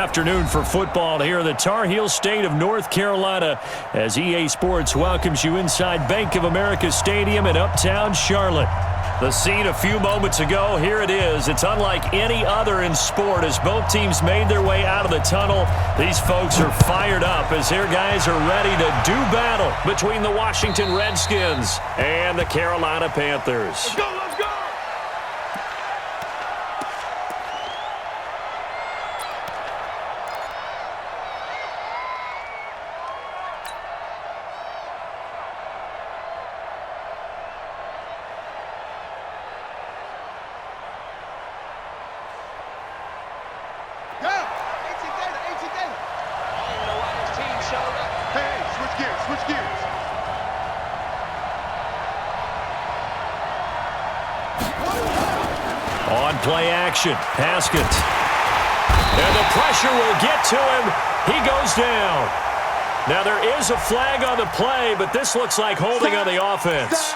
afternoon for football here in the Tar Heel state of North Carolina as EA Sports welcomes you inside Bank of America Stadium in Uptown Charlotte. The scene a few moments ago, here it is. It's unlike any other in sport as both teams made their way out of the tunnel. These folks are fired up as their guys are ready to do battle between the Washington Redskins and the Carolina Panthers. Let's go, let's go! On play action, Haskins. And the pressure will get to him. He goes down. Now there is a flag on the play, but this looks like holding on the offense.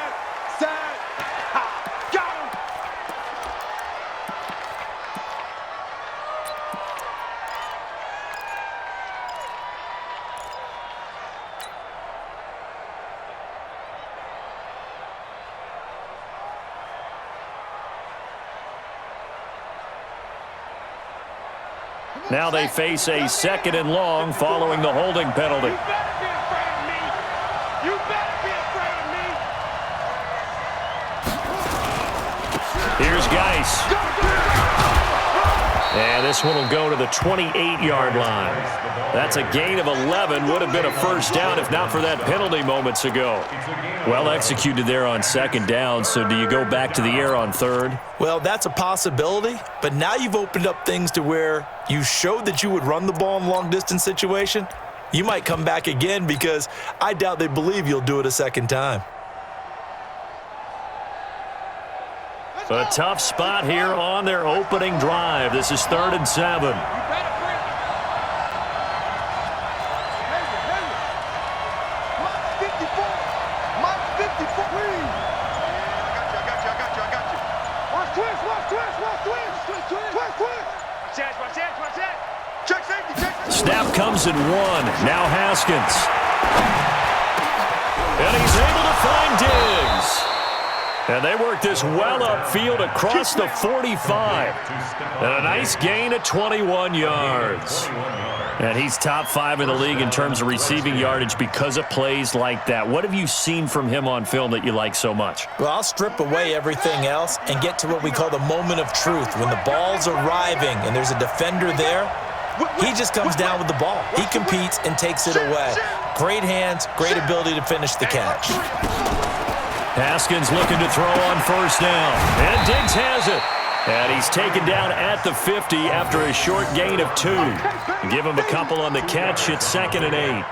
Now they face a 2nd and long following the holding penalty. You better be afraid of me. You better be afraid of me. Here's Geis. And this one will go to the 28-yard line. That's a gain of 11. Would have been a first down if not for that penalty moments ago. Well executed there on 2nd down, so do you go back to the air on 3rd? Well, that's a possibility, but now you've opened up things to where you showed that you would run the ball in a long-distance situation. You might come back again because I doubt they believe you'll do it a 2nd time. A tough spot here on their opening drive. This is 3rd and 7. Snap comes in 1. Now Haskins. And he's able to find Diggs. And they work this well upfield across the 45. And a nice gain of 21 yards. And he's top 5 in the league in terms of receiving yardage because of plays like that. What have you seen from him on film that you like so much? Well, I'll strip away everything else and get to what we call the moment of truth. When the ball's arriving and there's a defender there, he just comes down with the ball. He competes and takes it away. Great hands, great ability to finish the catch. Haskins looking to throw on 1st down. And Diggs has it. And he's taken down at the 50 after a short gain of 2. Give him a couple on the catch. It's 2nd and 8.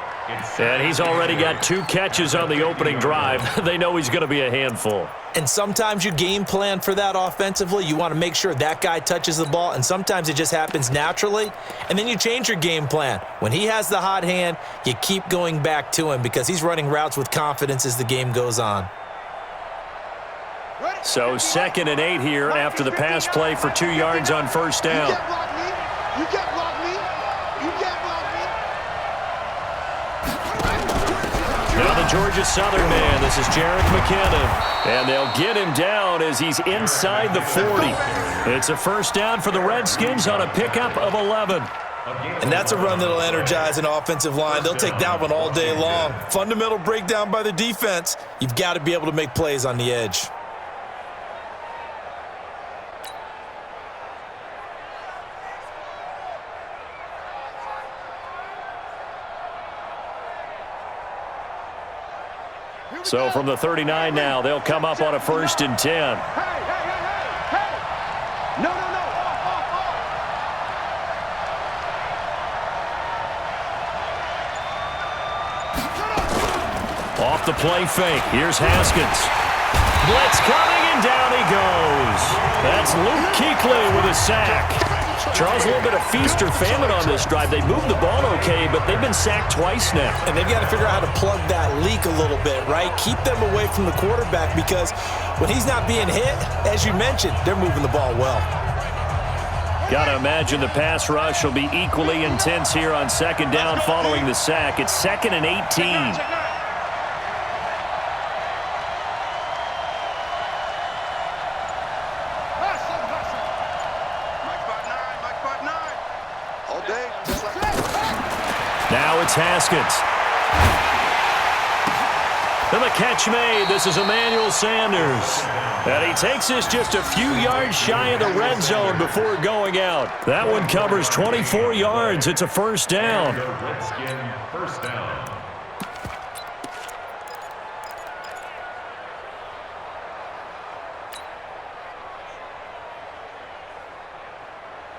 And he's already got 2 catches on the opening drive. They know he's going to be a handful. And sometimes you game plan for that offensively. You want to make sure that guy touches the ball, and sometimes it just happens naturally. And then you change your game plan. When he has the hot hand, you keep going back to him because he's running routes with confidence as the game goes on. So 2nd and 8 here after the pass play for 2 yards on 1st down. You can't block me. You can't block me. Now the Georgia Southern man. This is Jerick McKinnon. And they'll get him down as he's inside the 40. It's a 1st down for the Redskins on a pickup of 11. And that's a run that'll energize an offensive line. They'll take that one all day long. Fundamental breakdown by the defense. You've got to be able to make plays on the edge. So from the 39 now, they'll come up on a 1st and 10. Hey. No. Off the play fake. Here's Haskins. Blitz coming, and down he goes. That's Luke Kuechly with a sack. Charles, a little bit of feast or famine on this drive. They moved the ball okay, but they've been sacked twice now. And they've got to figure out how to plug that leak a little bit, right? Keep them away from the quarterback because when he's not being hit, as you mentioned, they're moving the ball well. Got to imagine the pass rush will be equally intense here on second down following the sack. It's 2nd and 18. Now it's Haskins. And the catch made. This is Emmanuel Sanders. And he takes this just a few yards shy of the red zone before going out. That one covers 24 yards. It's a first down. Redskin first down.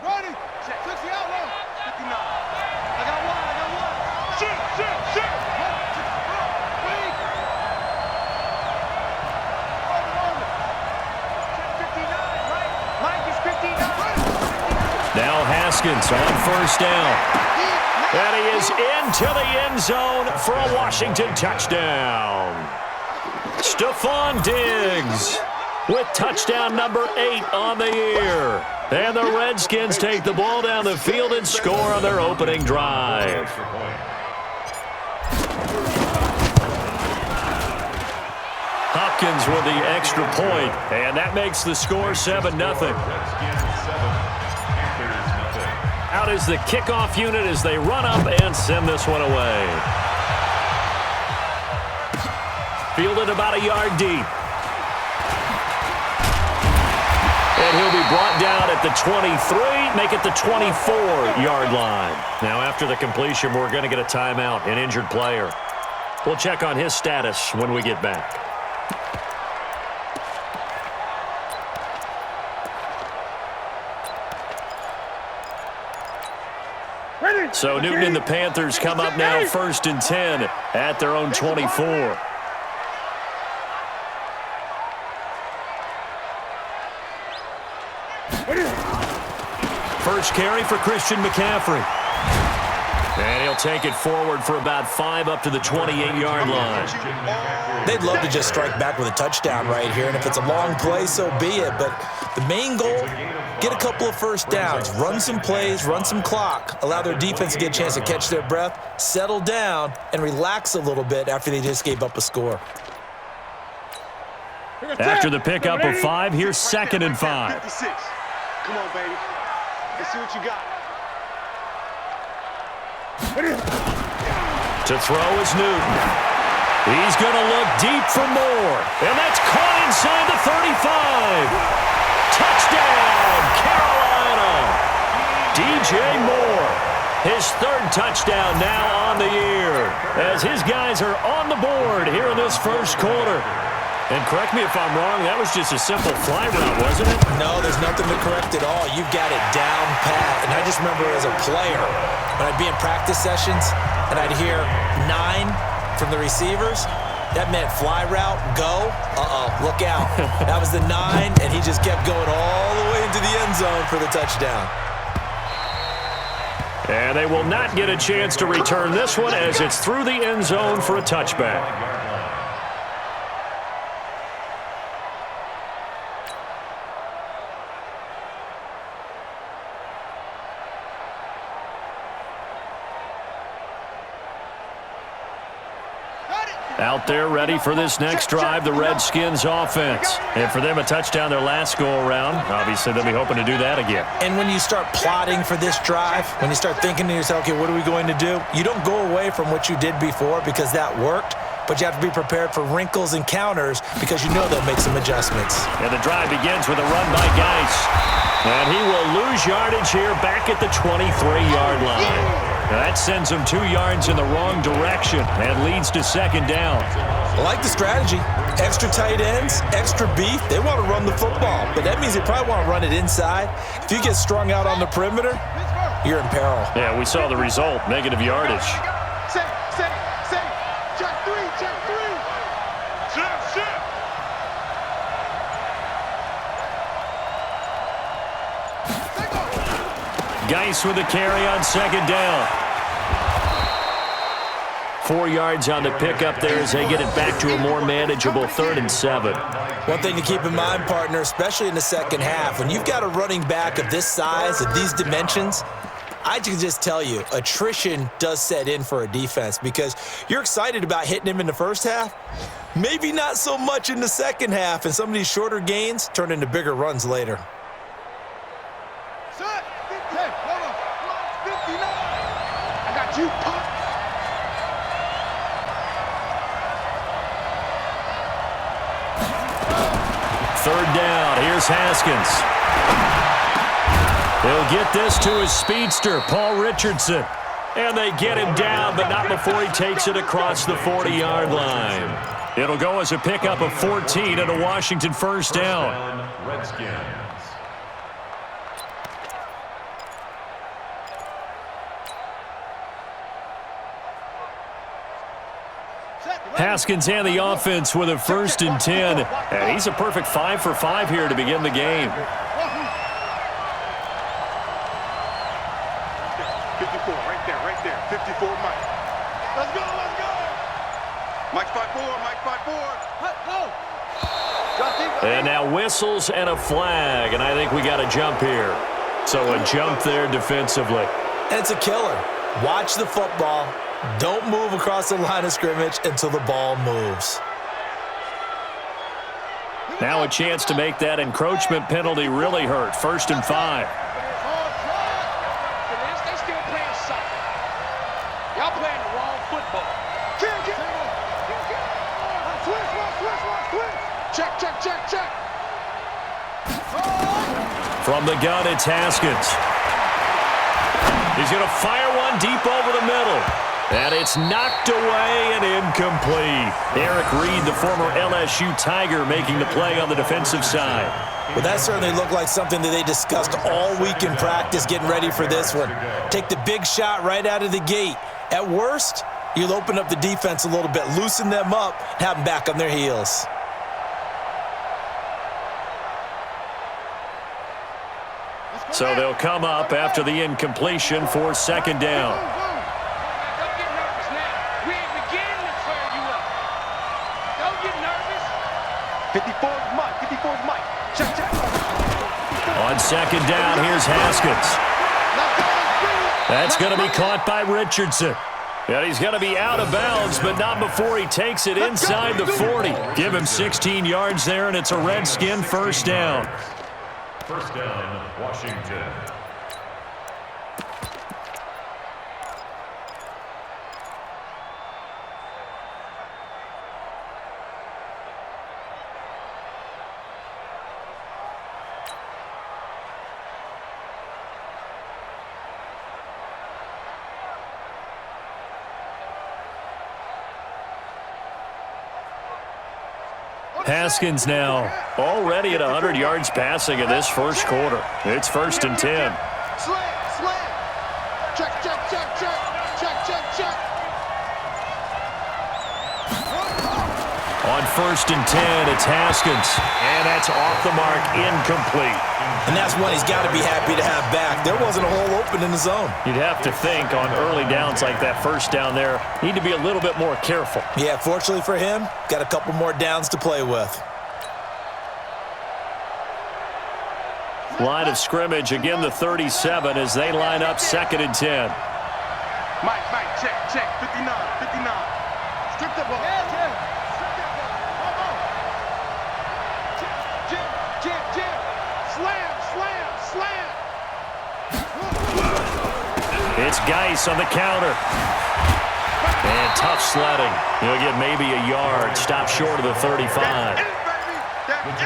Ready. 60 out low. 59. I got one. Shoot. Now Haskins on first down. And he is into the end zone for a Washington touchdown. Stephon Diggs with touchdown number 8 on the year. And the Redskins take the ball down the field and score on their opening drive. Hopkins with the extra point, and that makes the score 7-0. Out is the kickoff unit as they run up and send this one away. Fielded about a yard deep. And he'll be brought down at the 23, make it the 24-yard line. Now, after the completion, we're going to get a timeout, an injured player. We'll check on his status when we get back. So Newton and the Panthers come up now 1st and 10 at their own 24. First carry for Christian McCaffrey. And he'll take it forward for about 5 up to the 28-yard line. They'd love to just strike back with a touchdown right here, and if it's a long play, so be it. But the main goal, get a couple of first downs, run some plays, run some clock, allow their defense to get a chance to catch their breath, settle down, and relax a little bit after they just gave up a score. After the pickup of 5, here's 2nd and 5. 56. Come on, baby. Let's see what you got. To throw is Newton. He's going to look deep for more. And that's caught inside the 35. Touchdown, Carolina. DJ Moore. His 3rd touchdown now on the year. As his guys are on the board here in this first quarter. And correct me if I'm wrong, that was just a simple fly route, wasn't it? No, there's nothing to correct at all. You've got it down pat. And I just remember as a player, when I'd be in practice sessions and I'd hear 9 from the receivers, that meant fly route, go, look out. That was the 9, and he just kept going all the way into the end zone for the touchdown. And they will not get a chance to return this one as it's through the end zone for a touchback. Out there ready for this next drive, the Redskins offense. And for them, a touchdown their last go-around. Obviously, they'll be hoping to do that again. And when you start plotting for this drive, when you start thinking to yourself, okay, what are we going to do? You don't go away from what you did before because that worked, but you have to be prepared for wrinkles and counters because you know they'll make some adjustments. And the drive begins with a run by Geis. And he will lose yardage here back at the 23-yard line. Now that sends him 2 yards in the wrong direction and leads to 2nd down. I like the strategy. Extra tight ends, extra beef. They want to run the football, but that means they probably want to run it inside. If you get strung out on the perimeter, you're in peril. Yeah, we saw the result, negative yardage. Say. Check 3. Check. Take off. Geis with the carry on 2nd down. 4 yards on the pickup there as they get it back to a more manageable 3rd and 7. One thing to keep in mind, partner, especially in the second half, when you've got a running back of this size, of these dimensions, I can just tell you, attrition does set in for a defense because you're excited about hitting him in the first half, maybe not so much in the second half, and some of these shorter gains turn into bigger runs later. Set. 10. Hold on. 59. I got you, Pop. Third down. Here's Haskins. He'll get this to his speedster, Paul Richardson. And they get him down, but not before he takes it across the 40-yard line. It'll go as a pickup of 14 and a Washington first down. Redskins. Haskins and the offense with a 1st and 10. And he's a perfect 5 for 5 here to begin the game. 54, right there. 54, Mike. Let's go. Mike 5-4, Mike 5-4. Let's go. And now whistles and a flag, and I think we got a jump here. So a jump there defensively. And it's a killer. Watch the football. Don't move across the line of scrimmage until the ball moves. Now a chance to make that encroachment penalty really hurt. 1st and 5. They still playing soccer. Y'all playing the wrong football. Switch. Check. From the gun, it's Haskins. He's going to fire one deep over the middle. And it's knocked away and incomplete. Eric Reed, the former LSU Tiger, making the play on the defensive side. Well, that certainly looked like something that they discussed all week in practice getting ready for this one. Take the big shot right out of the gate. At worst, you'll open up the defense a little bit, loosen them up, and have them back on their heels. So they'll come up after the incompletion for 2nd down. Don't get nervous now. We ain't beginning to clear you up. Don't get nervous. 54 is Mike. Check. On 2nd down, here's Haskins. That's going to be caught by Richardson. And he's going to be out of bounds, but not before he takes it inside the 40. Give him 16 yards there, and it's a Redskin first down. First down, Washington. Haskins now already at 100 yards passing in this first quarter. It's 1st and 10. Slam. Check. On 1st and 10, it's Haskins. And that's off the mark, incomplete. And that's one he's got to be happy to have back. There wasn't a hole open in the zone. You'd have to think on early downs like that first down there, need to be a little bit more careful. Yeah, fortunately for him, got a couple more downs to play with. Line of scrimmage, again the 37 as they line up 2nd and 10. Mike, check. 59. Strip the ball. Jim. Slam. It's Geis on the counter. And tough sledding. He'll get maybe a yard. Stop short of the 35.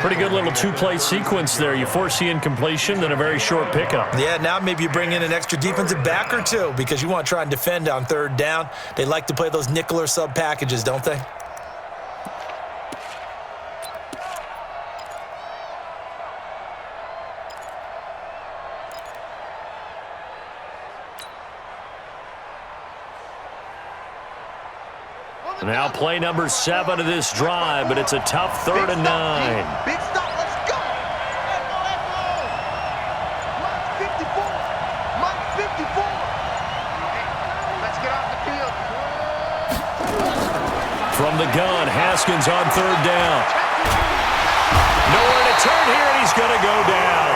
Pretty good little 2-play sequence there. You force the incompletion, then a very short pickup. Yeah, now maybe you bring in an extra defensive back or two because you want to try and defend on 3rd down. They like to play those nickel or sub packages, don't they? Now play number 7 of this drive, but it's a tough 3rd and 9. Big stop, let's go. Mike 54. Let's get off the field. From the gun, Haskins on third down. Nowhere to turn here, and he's going to go down.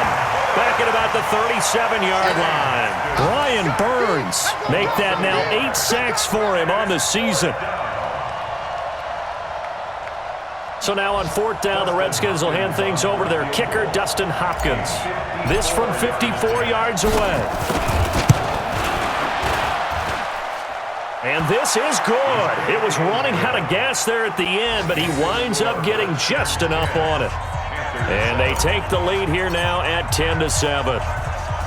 Back at about the 37-yard line. Brian Burns make that now 8 sacks for him on the season. So now on fourth down, the Redskins will hand things over to their kicker, Dustin Hopkins. This from 54 yards away. And this is good. It was running out of gas there at the end, but he winds up getting just enough on it. And they take the lead here now at 10-7.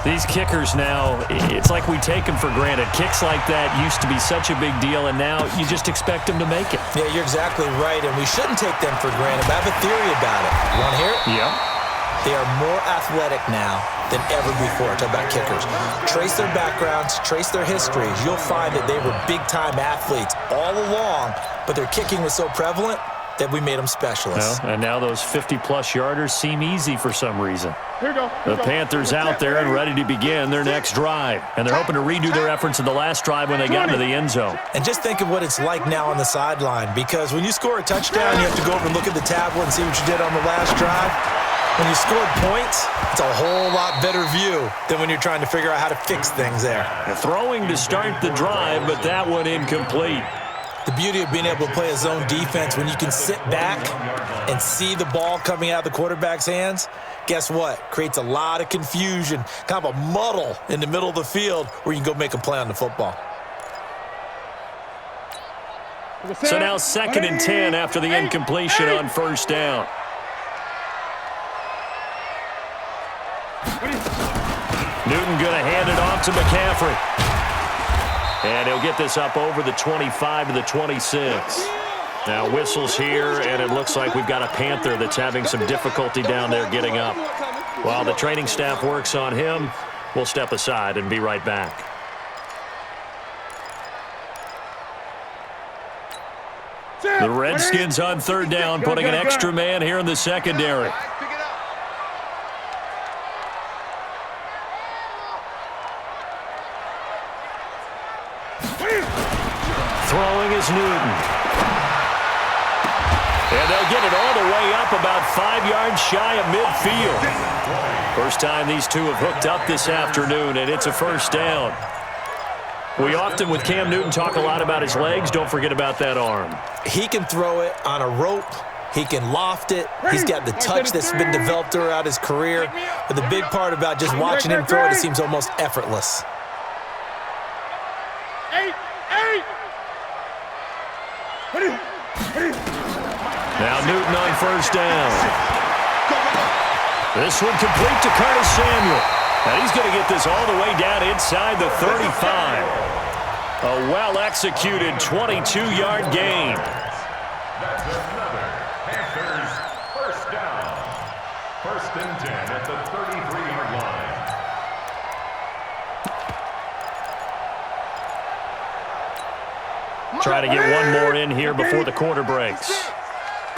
These kickers now, it's like we take them for granted. Kicks like that used to be such a big deal, and now you just expect them to make it. Yeah, you're exactly right, and we shouldn't take them for granted. But I have a theory about it. You want to hear it? Yeah. They are more athletic now than ever before. Talk about kickers. Trace their backgrounds, trace their histories. You'll find that they were big-time athletes all along, but their kicking was so prevalent that we made them specialists. Well, and now those 50-plus yarders seem easy for some reason. Here we go. The Panthers out there and ready to begin their next drive. And they're hoping to redo their efforts in the last drive when they got into the end zone. And just think of what it's like now on the sideline, because when you score a touchdown, you have to go over and look at the tablet and see what you did on the last drive. When you scored points, it's a whole lot better view than when you're trying to figure out how to fix things there. Throwing to start the drive, but that one incomplete. The beauty of being able to play a zone defense, when you can sit back and see the ball coming out of the quarterback's hands, guess what? Creates a lot of confusion, kind of a muddle in the middle of the field where you can go make a play on the football. So now 2nd and 10 after the incompletion on first down. Newton going to hand it off to McCaffrey. And he'll get this up over the 25 to the 26. Now whistles here, and it looks like we've got a Panther that's having some difficulty down there getting up. While the training staff works on him, we'll step aside and be right back. The Redskins on third down, putting an extra man here in the secondary. Throwing is Newton. And they'll get it all the way up about 5 yards shy of midfield. First time these two have hooked up this afternoon, and it's a first down. We often, with Cam Newton, talk a lot about his legs. Don't forget about that arm. He can throw it on a rope. He can loft it. He's got the touch that's been developed throughout his career. But the big part about just watching him throw it, it seems almost effortless. Now Newton on first down. This one complete to Curtis Samuel. And he's going to get this all the way down inside the 35. A well-executed 22-yard gain. That's another Panthers first down. 1st and 10 at the 33-yard line. Try to get one more in here before the quarter breaks.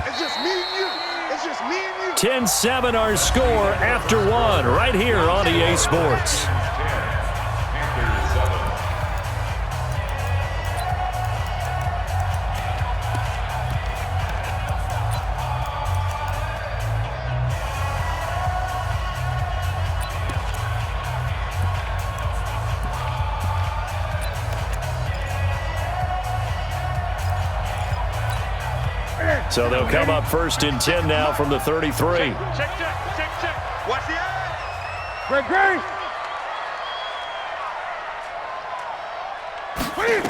It's just me and you. It's just me and you. 10-7 our score after one right here on EA Sports. Panthers 7. So they'll come up 1st and 10 now from the 33. Check. Watch the eye. Great.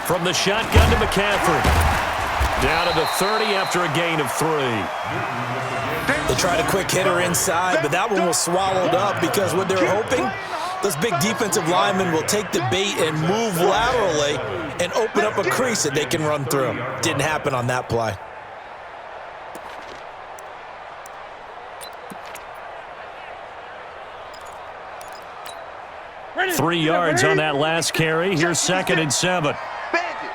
From the shotgun to McCaffrey. Down to the 30 after a gain of 3. They tried a quick hitter inside, but that one was swallowed up because what they're hoping, those big defensive linemen will take the bait and move laterally and open up a crease that they can run through. Didn't happen on that play. Ready. 3 yards on that last carry. Here's 2nd and 7. Bandit.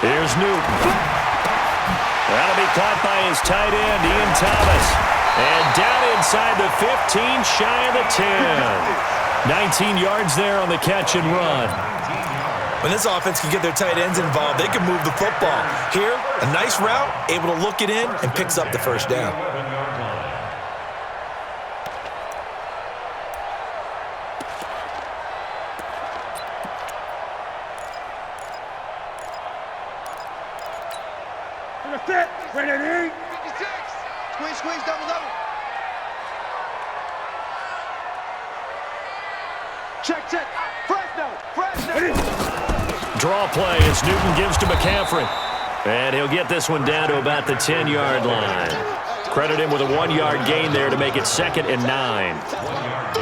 Here's Newton. That'll be caught by his tight end, Ian Thomas. And down inside the 15, shy of the 10. 19 yards there on the catch and run. When this offense can get their tight ends involved, they can move the football. Here, a nice route, able to look it in, and picks up the first down. Ready, 56. Squeeze, double. Check. Fresno. Draw play as Newton gives to McCaffrey. And he'll get this one down to about the 10-yard line. Credit him with a 1-yard gain there to make it 2nd and 9.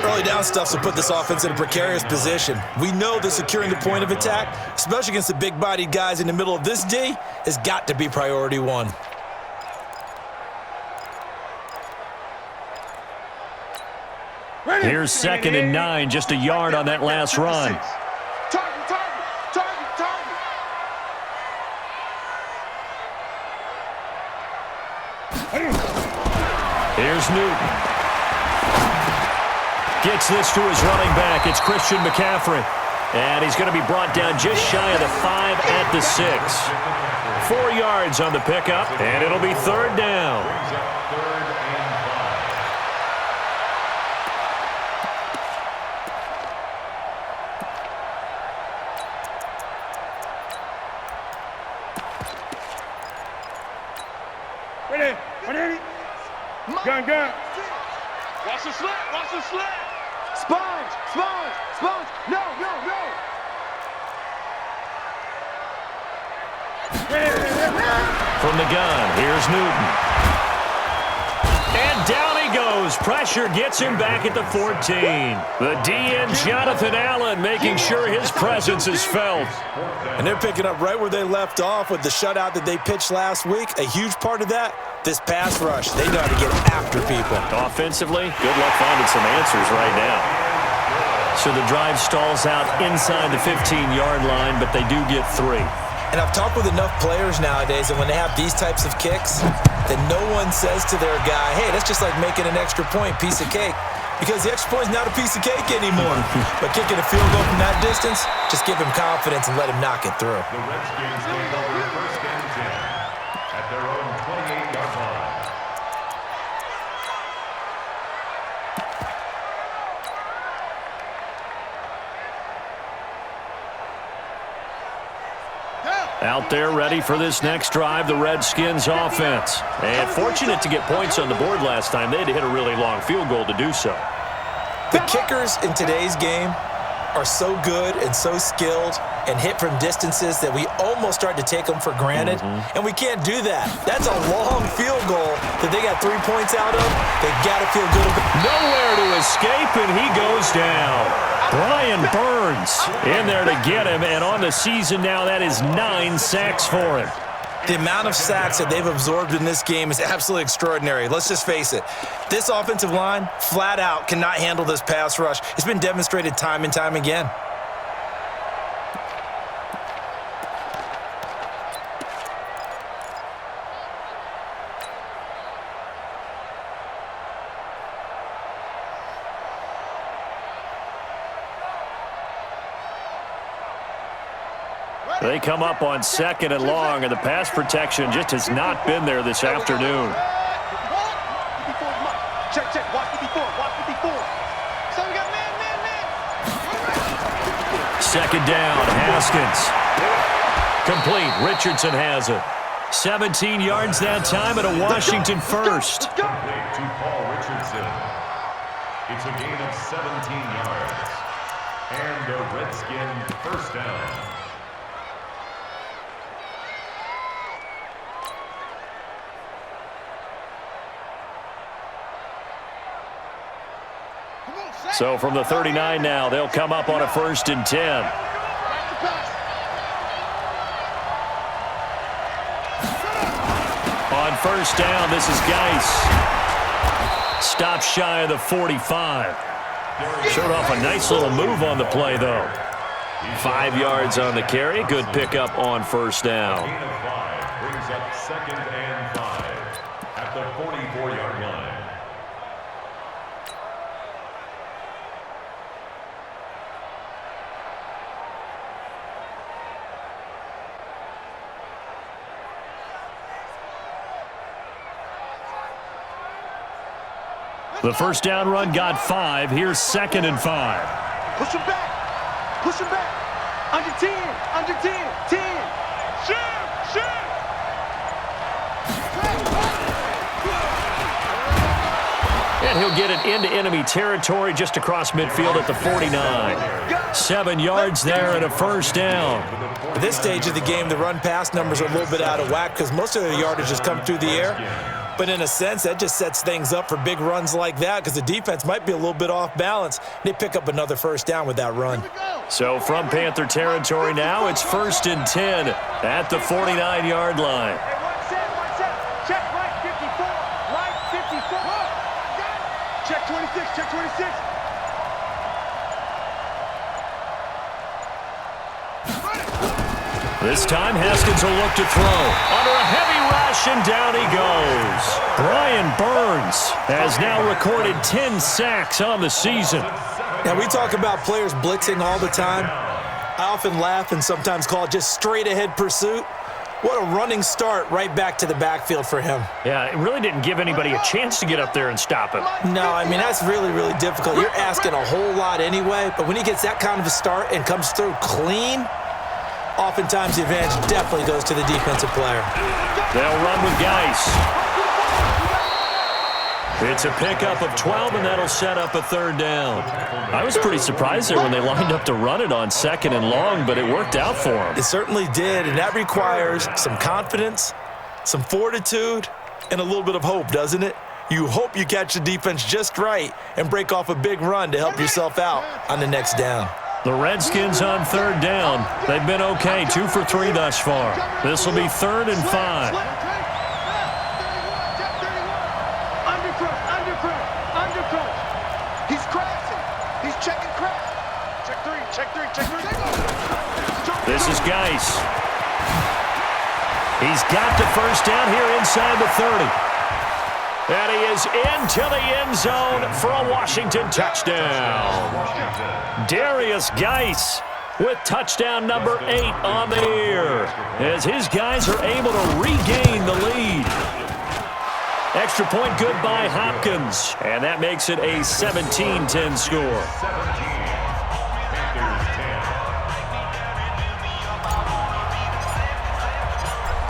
Early down stuff will put this offense in a precarious position. We know that securing the point of attack, especially against the big-bodied guys in the middle of this D, has got to be priority one. Here's 2nd and 9, just a yard on that last run. Target. Here's Newton. Gets this to his running back. It's Christian McCaffrey. And he's going to be brought down just shy of the 5 at the 6. 4 yards on the pickup, and it'll be 3rd down. Ready. Gun. Watch the slant. Sponge. No. From the gun, here's Newton. And down he goes. Pressure gets him back at the 14. The DN, Jonathan Allen, making sure his presence is felt. And they're picking up right where they left off with the shutout that they pitched last week. A huge part of that, this pass rush. They know how to get after people. Offensively, good luck finding some answers right now. So the drive stalls out inside the 15-yard line, but they do get 3. And I've talked with enough players nowadays that when they have these types of kicks, that no one says to their guy, hey, that's just like making an extra point, piece of cake. Because the extra point is not a piece of cake anymore. But kicking a field goal from that distance, just give him confidence and let him knock it through. The Redskins take over 1st and 10 at their own 28-yard line. Out there ready for this next drive, the Redskins offense. And fortunate to get points on the board last time. They had to hit a really long field goal to do so. The kickers in today's game are so good and so skilled and hit from distances that we almost start to take them for granted. And we can't do that. That's a long field goal that they got 3 points out of. They got to feel good about it. Nowhere to escape, and he goes down. Brian Burns in there to get him, and on the season now, that is 9 sacks for him. The amount of sacks that they've absorbed in this game is absolutely extraordinary. Let's just face it. This offensive line, flat out, cannot handle this pass rush. It's been demonstrated time and time again. They come up on 2nd and long, and the pass protection just has not been there this afternoon. Check. Watch the before. So we got man. 2nd down, Haskins. Complete. Richardson has it. 17 yards that time at a Washington first. Complete to Paul Richardson. It's a gain of 17 yards. And a Redskin first down. So from the 39 now, they'll come up on a 1st and 10. On 1st down, this is Geis. Stop shy of the 45. Showed off a nice little move on the play, though. 5 yards on the carry. Good pickup on 1st down. Gain of 5 brings up 2nd and 5 at the 44-yard line. The first down run got 5. Here's 2nd and 5. Push him back. Push him back. Under 10. Under 10. 10. Shoot. Shoot. And he'll get it into enemy territory just across midfield at the 49. 7 yards there and a first down. At this stage of the game, the run-pass numbers are a little bit out of whack because most of the yardage has come through the air. But in a sense, that just sets things up for big runs like that because the defense might be a little bit off balance. They pick up another first down with that run. So from Panther territory now, it's 1st and 10 at the 49-yard line. Check right 54. Right 54. Check 26. Check 26. This time, Haskins will look to throw. Under a heavy rush, and down he goes. Brian Burns has now recorded 10 sacks on the season. Now, we talk about players blitzing all the time. I often laugh and sometimes call it just straight-ahead pursuit. What a running start right back to the backfield for him. Yeah, it really didn't give anybody a chance to get up there and stop him. No, I mean, that's really, really difficult. You're asking a whole lot anyway, but when he gets that kind of a start and comes through clean, oftentimes the advantage definitely goes to the defensive player. They'll run with Geis. It's a pickup of 12, and that'll set up a 3rd down. I was pretty surprised there when they lined up to run it on 2nd and long, but it worked out for them. It certainly did, and that requires some confidence, some fortitude, and a little bit of hope, doesn't it? You hope you catch the defense just right and break off a big run to help yourself out on the next down. The Redskins on 3rd down. They've been okay, 2 for 3 thus far. This will be 3rd and 5. He's crashing. He's checking crash. Check 3. Check 3. Check 3. This is Geis. He's got the first down here inside the 30. And he is into the end zone for a Washington touchdown. Darius Geis with touchdown number 8 on the year as his guys are able to regain the lead. Extra point good by Hopkins, and that makes it a 17-10 score.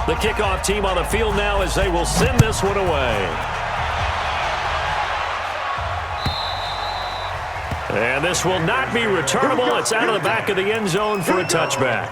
The kickoff team on the field now as they will send this one away. And this will not be returnable. It's out of the back of the end zone for a touchback.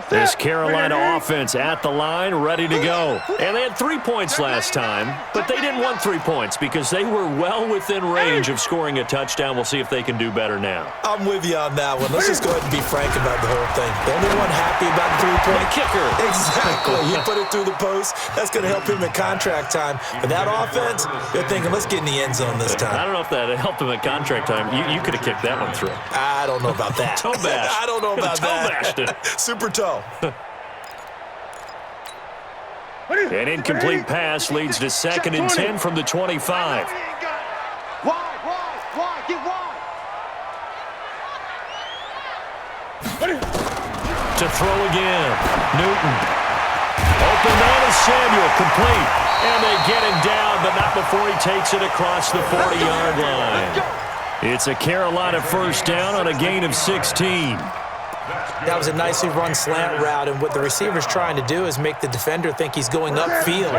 This Carolina offense at the line, ready to go. And they had 3 points last time, but they didn't want 3 points because they were well within range of scoring a touchdown. We'll see if they can do better now. I'm with you on that one. Let's just go ahead and be frank about the whole thing. The only one happy about the 3-point kicker. Exactly. He put it through the post. That's going to help him in contract time. But that offense, they're thinking, let's get in the end zone this time. I don't know if that helped him in contract time. You could have kicked that one through. I don't know about that. Toe bash. I don't know about toe that. Bashed it. Super toe. An incomplete pass leads to 2nd and 10 from the 25. Wide. Get wide. To throw again. Newton. Open man is Samuel. Complete. And they get him down, but not before he takes it across the 40-yard line. It's a Carolina first down on a gain of 16. That was a nicely run slant route, and what the receiver's trying to do is make the defender think he's going upfield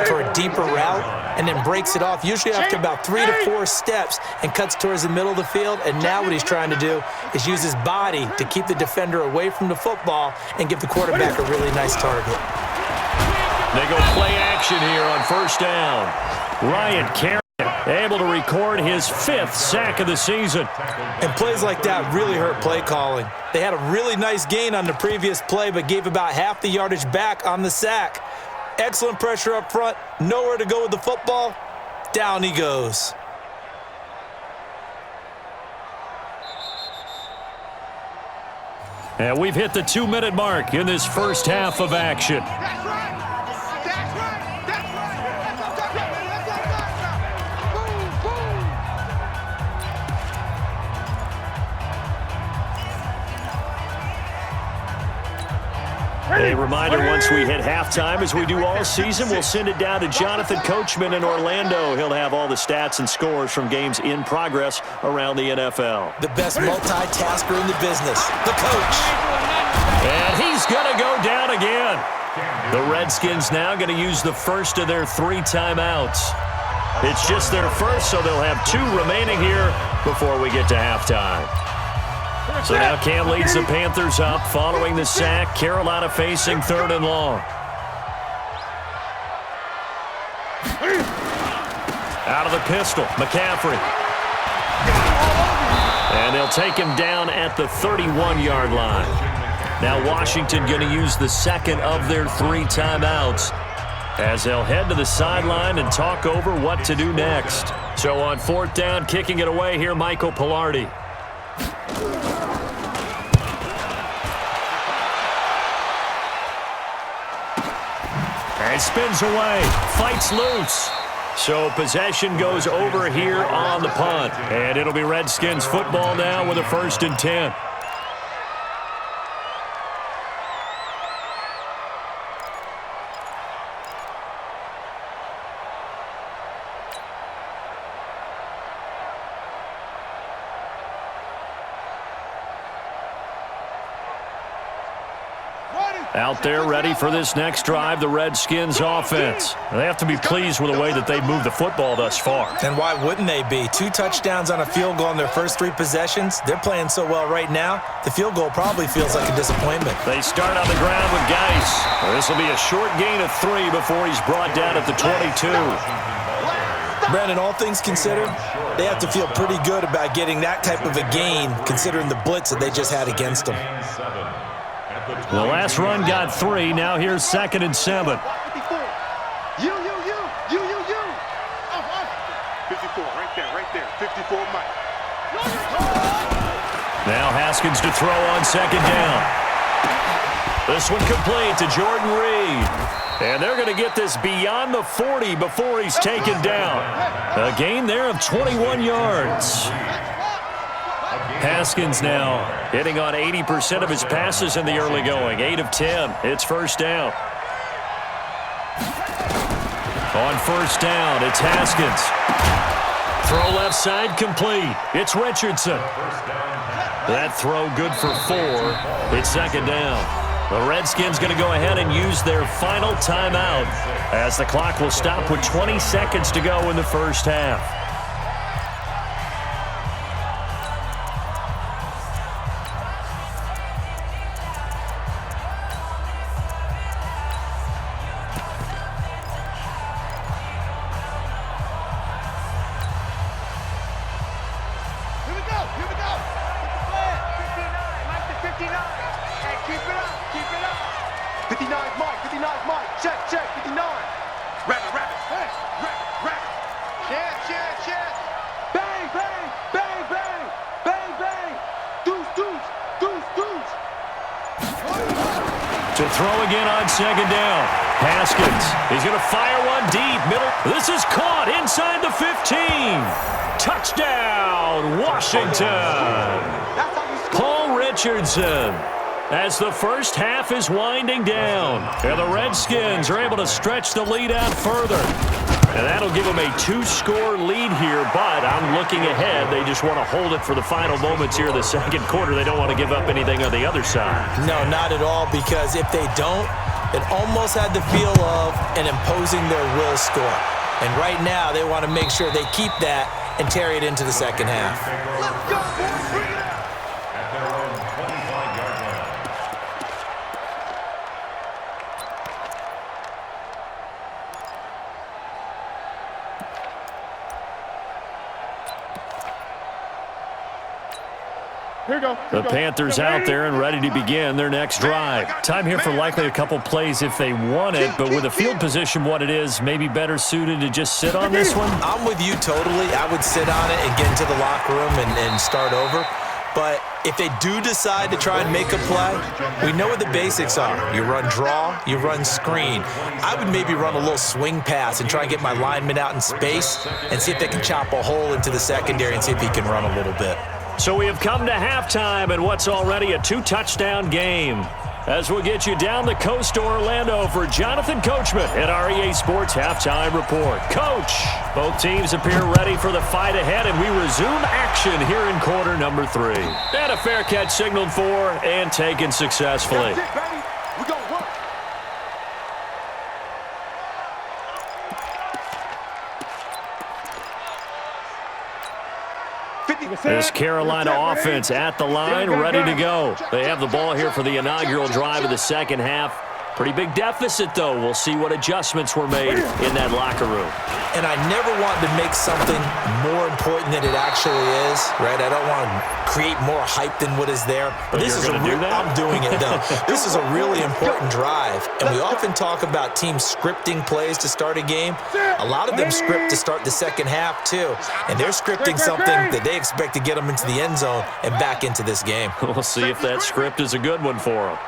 for a deeper route and then breaks it off, usually after about 3 to 4 steps, and cuts towards the middle of the field. And now what he's trying to do is use his body to keep the defender away from the football and give the quarterback a really nice target. They go play action here on first down. Ryan Kerrigan able to record his 5th sack of the season. And plays like that really hurt play calling. They had a really nice gain on the previous play, but gave about half the yardage back on the sack. Excellent pressure up front, nowhere to go with the football. Down he goes. And we've hit the 2-minute mark in this first half of action. That's right. A reminder, once we hit halftime, as we do all season, we'll send it down to Jonathan Coachman in Orlando. He'll have all the stats and scores from games in progress around the NFL. The best multitasker in the business, the coach. And he's going to go down again. The Redskins now going to use the first of their 3 timeouts. It's just their first, so they'll have 2 remaining here before we get to halftime. So now Cam leads the Panthers up following the sack. Carolina facing 3rd and long. Out of the pistol, McCaffrey. And they'll take him down at the 31-yard line. Now Washington going to use the second of their 3 timeouts as they'll head to the sideline and talk over what to do next. So on 4th down, kicking it away here, Michael Pilardi. And spins away, fights loose. So possession goes over here on the punt. And it'll be Redskins football now with a 1st and 10. Out there ready for this next drive, the Redskins offense. They have to be pleased with the way that they've moved the football thus far. And why wouldn't they be? 2 touchdowns on a field goal in their first 3 possessions. They're playing so well right now, the field goal probably feels like a disappointment. They start on the ground with Geis. This will be a short gain of 3 before he's brought down at the 22. Brandon, all things considered, they have to feel pretty good about getting that type of a gain considering the blitz that they just had against them. The last run got 3. Now here's 2nd and 7. 54, right there. 54, Mike. Now Haskins to throw on 2nd down. This one complete to Jordan Reed. And they're going to get this beyond the 40 before he's taken down. A gain there of 21 yards. Haskins now hitting on 80% of his passes in the early going. 8 of 10. It's 1st down. On 1st down, it's Haskins. Throw left side complete. It's Richardson. That throw good for 4. It's 2nd down. The Redskins going to go ahead and use their final timeout as the clock will stop with 20 seconds to go in the first half. Here we go. Get the flag. 59, Mike to 59. Hey, keep it up. 59, Mike. Check. 59. Rabbit. Hey, rabbit. Chance. Bang. Deuce. To throw again on 2nd down. Haskins. He's going to fire one deep. Middle. This is caught inside the 15. Touchdown, Washington. Paul Richardson. As the first half is winding down. And the Redskins are able to stretch the lead out further. And that'll give them a 2-score lead here, but I'm looking ahead. They just want to hold it for the final moments here in the 2nd quarter. They don't want to give up anything on the other side. No, not at all, because if they don't, it almost had the feel of an imposing their will score. And right now, they want to make sure they keep that and carry it into the 2nd half. Let's go, boys. Bring it out. At their own 25-yard line. The Panthers out there and ready to begin their next drive. Time here for likely a couple plays if they want it, but with the field position what it is, maybe better suited to just sit on this one? I'm with you totally. I would sit on it and get into the locker room and start over. But if they do decide to try and make a play, we know what the basics are. You run draw, you run screen. I would maybe run a little swing pass and try and get my lineman out in space and see if they can chop a hole into the secondary and see if he can run a little bit. So we have come to halftime in what's already a 2-touchdown game. as we'll get you down the coast to Orlando for Jonathan Coachman at our EA Sports Halftime Report. Coach, both teams appear ready for the fight ahead, and we resume action here in quarter number 3. And a fair catch signaled for and taken successfully. That's it, baby. We gonna work. This Carolina offense at the line, ready to go. They have the ball here for the inaugural drive of the second half. Pretty big deficit, though. We'll see what adjustments were made in that locker room. And I never want to make something more important than it actually is, right? I don't want to create more hype than what is there. But this is I'm doing it, though. This is a really important drive. And we often talk about teams scripting plays to start a game. A lot of them script to start the second half, too. And they're scripting something that they expect to get them into the end zone and back into this game. We'll see if that script is a good one for them.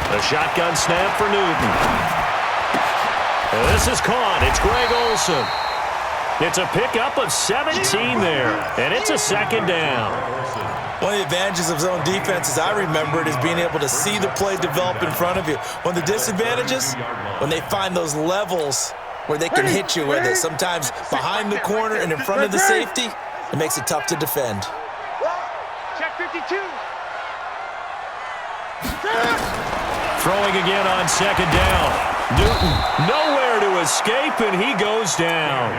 A shotgun snap for Newton. This is caught. It's Greg Olsen. It's a pickup of 17 there, and it's a second down. One of the advantages of zone defense, as I remember it, is being able to see the play develop in front of you. One of the disadvantages, when they find those levels where they can hit you with it, sometimes behind the corner and in front of the safety, it makes it tough to defend. Check 52. Throwing again on second down. Newton nowhere to escape, and he goes down.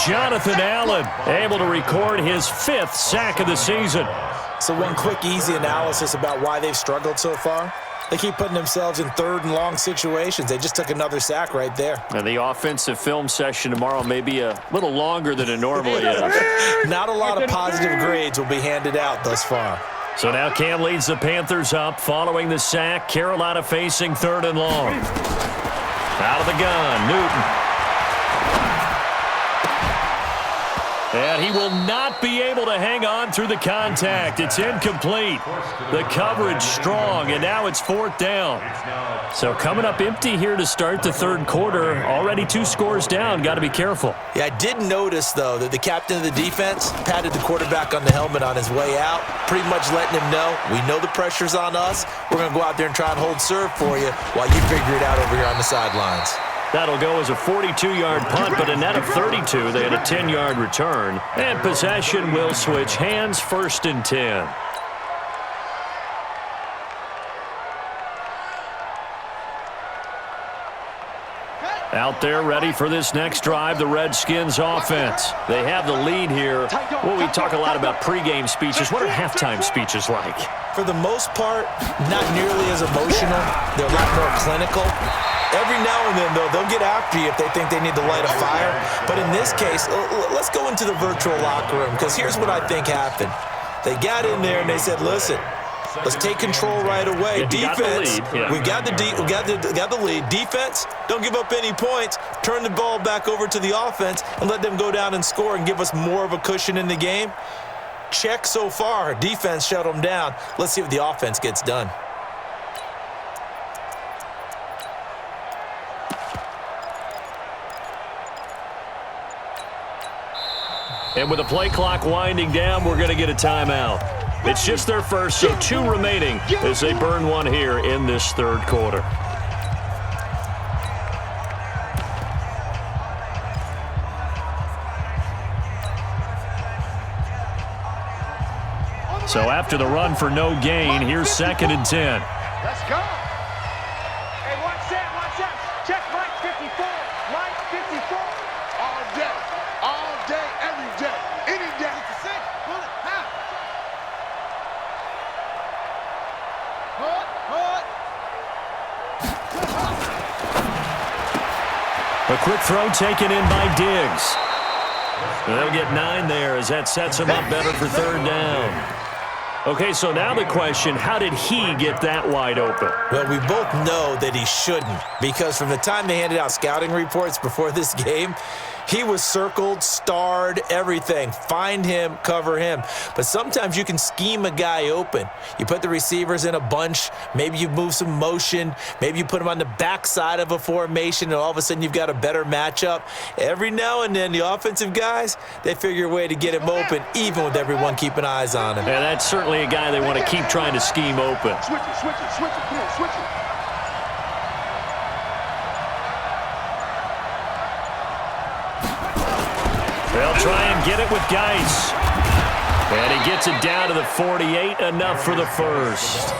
Jonathan Allen able to record his 5th sack of the season. So one quick, easy analysis about why they've struggled so far. They keep putting themselves in third and long situations. They just took another sack right there. And the offensive film session tomorrow may be a little longer than it normally is. Not a lot of positive grades will be handed out thus far. So now Cam leads the Panthers up following the sack. Carolina facing 3rd and long. Out of the gun, Newton. And he will not be able to hang on through the contact. It's incomplete. The coverage strong, and now it's 4th down. So coming up empty here to start the 3rd quarter. Already 2 scores down. Got to be careful. Yeah, I did notice, though, that the captain of the defense patted the quarterback on the helmet on his way out, pretty much letting him know, we know the pressure's on us. We're going to go out there and try and hold serve for you while you figure it out over here on the sidelines. That'll go as a 42-yard punt, but a net of 32. They had a 10-yard return. And possession will switch hands, 1st and 10. Out there ready for this next drive, the Redskins offense. They have the lead here. Well, we talk a lot about pregame speeches. What are halftime speeches like? For the most part, not nearly as emotional. They're a lot more clinical. Every now and then, though, they'll get after you if they think they need to light a fire. But in this case, let's go into the virtual locker room, because here's what I think happened. They got in there and they said, listen, let's take control right away. Defense, we got the lead. Defense, don't give up any points. Turn the ball back over to the offense and let them go down and score and give us more of a cushion in the game. Check so far. Defense shut them down. Let's see what the offense gets done. And with the play clock winding down, we're going to get a timeout. It's just their first, so 2 remaining as they burn one here in this 3rd quarter. So after the run for no gain, here's 2nd and 10. Let's go. Hey, watch that. Check Mike 54. Mike 54. All day, every day, any day. Pull it, half. A quick throw taken in by Diggs. They'll get 9 there as that sets him up better for 3rd down. Okay, so now the question, how did he get that wide open? Well, we both know that he shouldn't, because from the time they handed out scouting reports before this game, He was circled, starred, everything. Find him, cover him. But sometimes you can scheme a guy open. You put the receivers in a bunch. Maybe you move some motion. Maybe you put them on the backside of a formation, and all of a sudden you've got a better matchup. Every now and then, the offensive guys, they figure a way to get him open, even with everyone keeping eyes on him. And that's certainly a guy they want to keep trying to scheme open. Switch it, switch it, switch it. Come on, switch it. They'll try and get it with Geis. And he gets it down to the 48, enough for the first.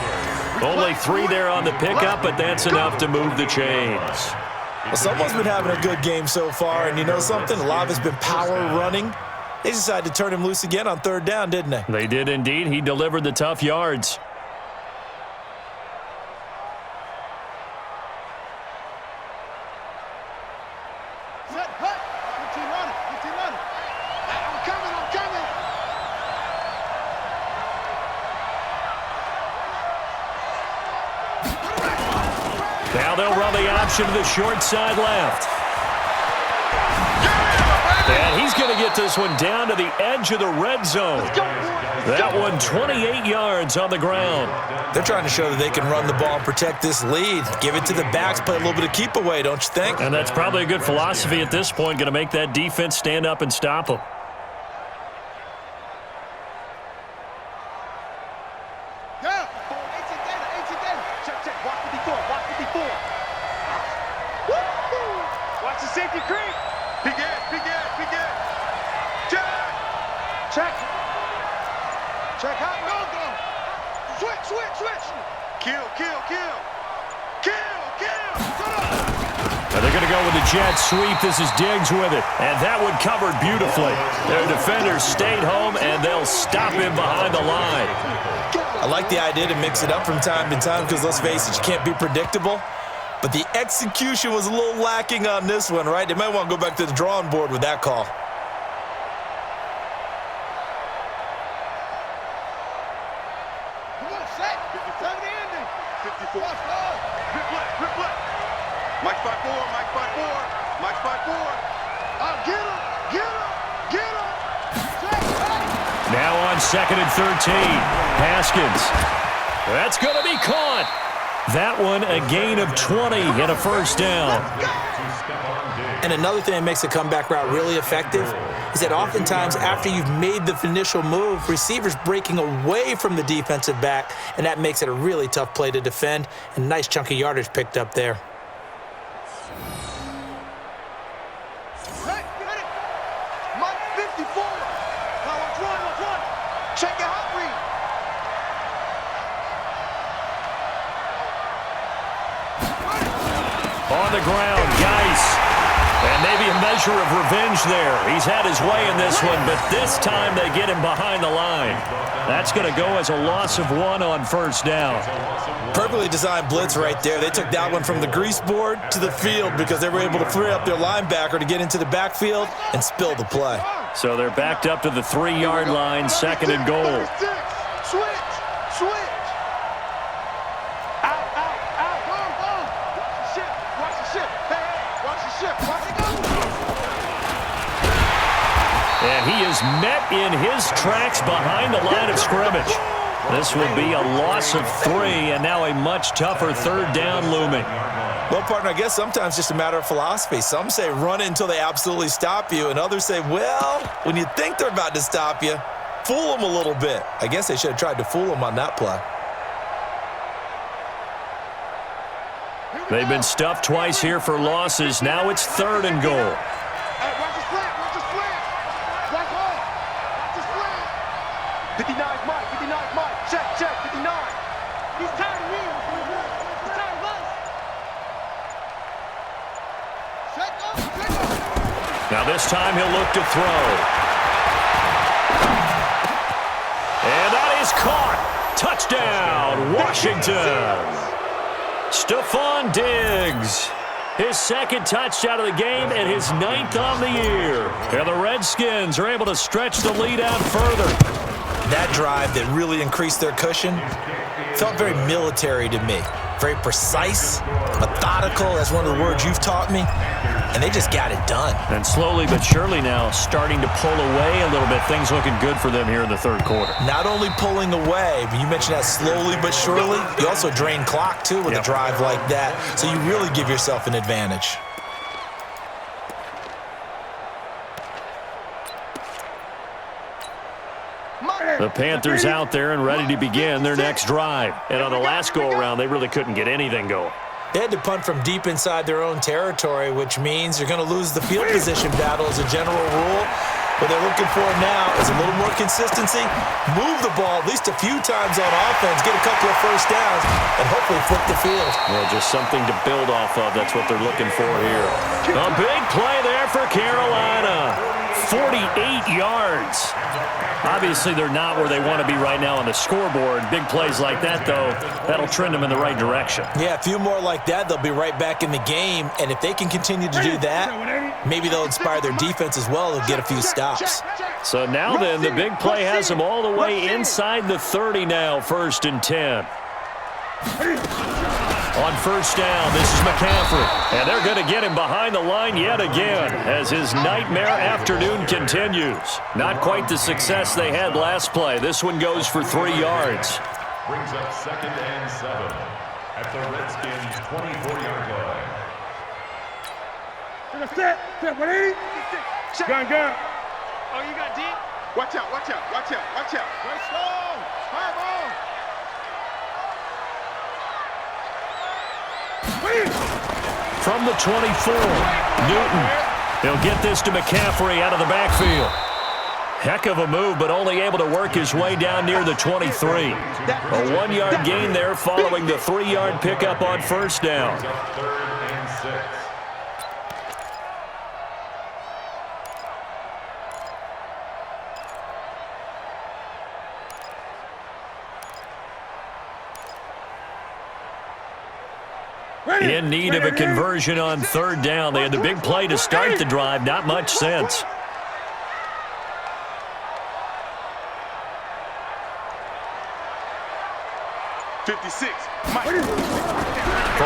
Only 3 there on the pickup, but that's enough to move the chains. Well, someone's been having a good game so far, and you know something? A lot of it's been power running. They decided to turn him loose again on 3rd down, didn't they? They did indeed. He delivered the tough yards. Set, cut. 15 on it, 15 on it. I'm coming, I'm coming. Now they'll run the option to the short side left. And he's going to get this one down to the edge of the red zone. That one 28 yards on the ground. They're trying to show that they can run the ball and protect this lead. Give it to the backs, play a little bit of keep away, don't you think? And that's probably a good philosophy at this point, going to make that defense stand up and stop them. Yeah. 18 10. Check, check. Watch 54, watch 54. Woo! Watch the safety creep. Big ass, big ass, big ass. Check. Check. Check hot, no, go. Switch, switch, switch. Kill, kill, kill. Kill, kill. Cut up. And they're going to go with the jet sweep. This is Diggs with it. And that one covered beautifully. Their defenders stayed home, and they'll stop him behind the line. I like the idea to mix it up from time to time because, let's face it, you can't be predictable. But the execution was a little lacking on this one, right? They might want to go back to the drawing board with that call. Come on, set. Time to end it. 54. Rip left, rip left. Mike 5-4, Mike 5-4, Mike 5-4. Get him, get him, get him. Check, check. Now on 2nd and 13. Haskins. That's going to be caught. That one a gain of 20 and a first down. And another thing that makes the comeback route really effective is that oftentimes after you've made the initial move, receivers breaking away from the defensive back, and that makes it a really tough play to defend. And nice chunk of yardage picked up there. Hey, get it. Mike 54. Now watch one. Check your hot read. On the ground, Geis. And maybe a measure of revenge there. He's had his way in this one, but this time they get him behind the line. That's going to go as a loss of 1 on 1st down. Perfectly designed blitz right there. They took that one from the grease board to the field because they were able to free up their linebacker to get into the backfield and spill the play. So they're backed up to the 3-yard line, 2nd and goal. Switch, switch. Out. Boom. Watch the ship. Hey, watch the ship. Watch it go. And he is met in his tracks behind the line of scrimmage. This will be a loss of 3, and now a much tougher 3rd down looming. Well, partner, I guess sometimes just a matter of philosophy. Some say run it until they absolutely stop you, and others say, well, when you think they're about to stop you, fool them a little bit. I guess they should have tried to fool them on that play. They've been stuffed twice here for losses. Now it's 3rd and goal. Hey, watch the slant. Watch home. Watch the slant. 59's Mike. Check. 59. He's tired of me. He's tired of us. Check up. Now this time he'll look to throw. And that is caught. Touchdown, Washington. Stephon Diggs. His 2nd touchdown of the game and his 9th on the year. And the Redskins are able to stretch the lead out further. That drive that really increased their cushion, Felt very military to me. Very precise, methodical. That's one of the words you've taught me. And they just got it done. And slowly but surely now starting to pull away a little bit. Things looking good for them here in the third quarter. Not only pulling away, but you mentioned that slowly but surely. You also drain clock, too, with a drive like that. So you really give yourself an advantage. The Panthers out there and ready to begin their next drive. And on the last go-around, they really couldn't get anything going. They had to punt from deep inside their own territory, which means you're going to lose the field position battle as a general rule. What they're looking for now is a little more consistency, move the ball at least a few times on offense, get a couple of first downs, and hopefully flip the field. Well, just something to build off of. That's what they're looking for here. A big play there for Carolina. 48 yards. Obviously, they're not where they want to be right now on the scoreboard. Big plays like that, though, that'll trend them in the right direction. Yeah, a few more like that, they'll be right back in the game. And if they can continue to do that, maybe they'll inspire their defense as well. They'll get a few stops. So now then, the big play has them all the way inside the 30 now, 1st and 10. On first down, this is McCaffrey. And they're going to get him behind the line yet again as his nightmare afternoon continues. Not quite the success they had last play. This one goes for 3 yards. Brings up 2nd and 7 at the Redskins' 24-yard line. Set, 180. Gun. Oh, you got deep? Watch out, watch out, watch out, watch out. Let's go. Fireball. From the 24, Newton. He'll get this to McCaffrey out of the backfield. Heck of a move, but only able to work his way down near the 23. A 1-yard gain there following the 3-yard pickup on first down. 3rd and 6. In need of a conversion on 3rd down. They had the big play to start the drive. Not much sense. From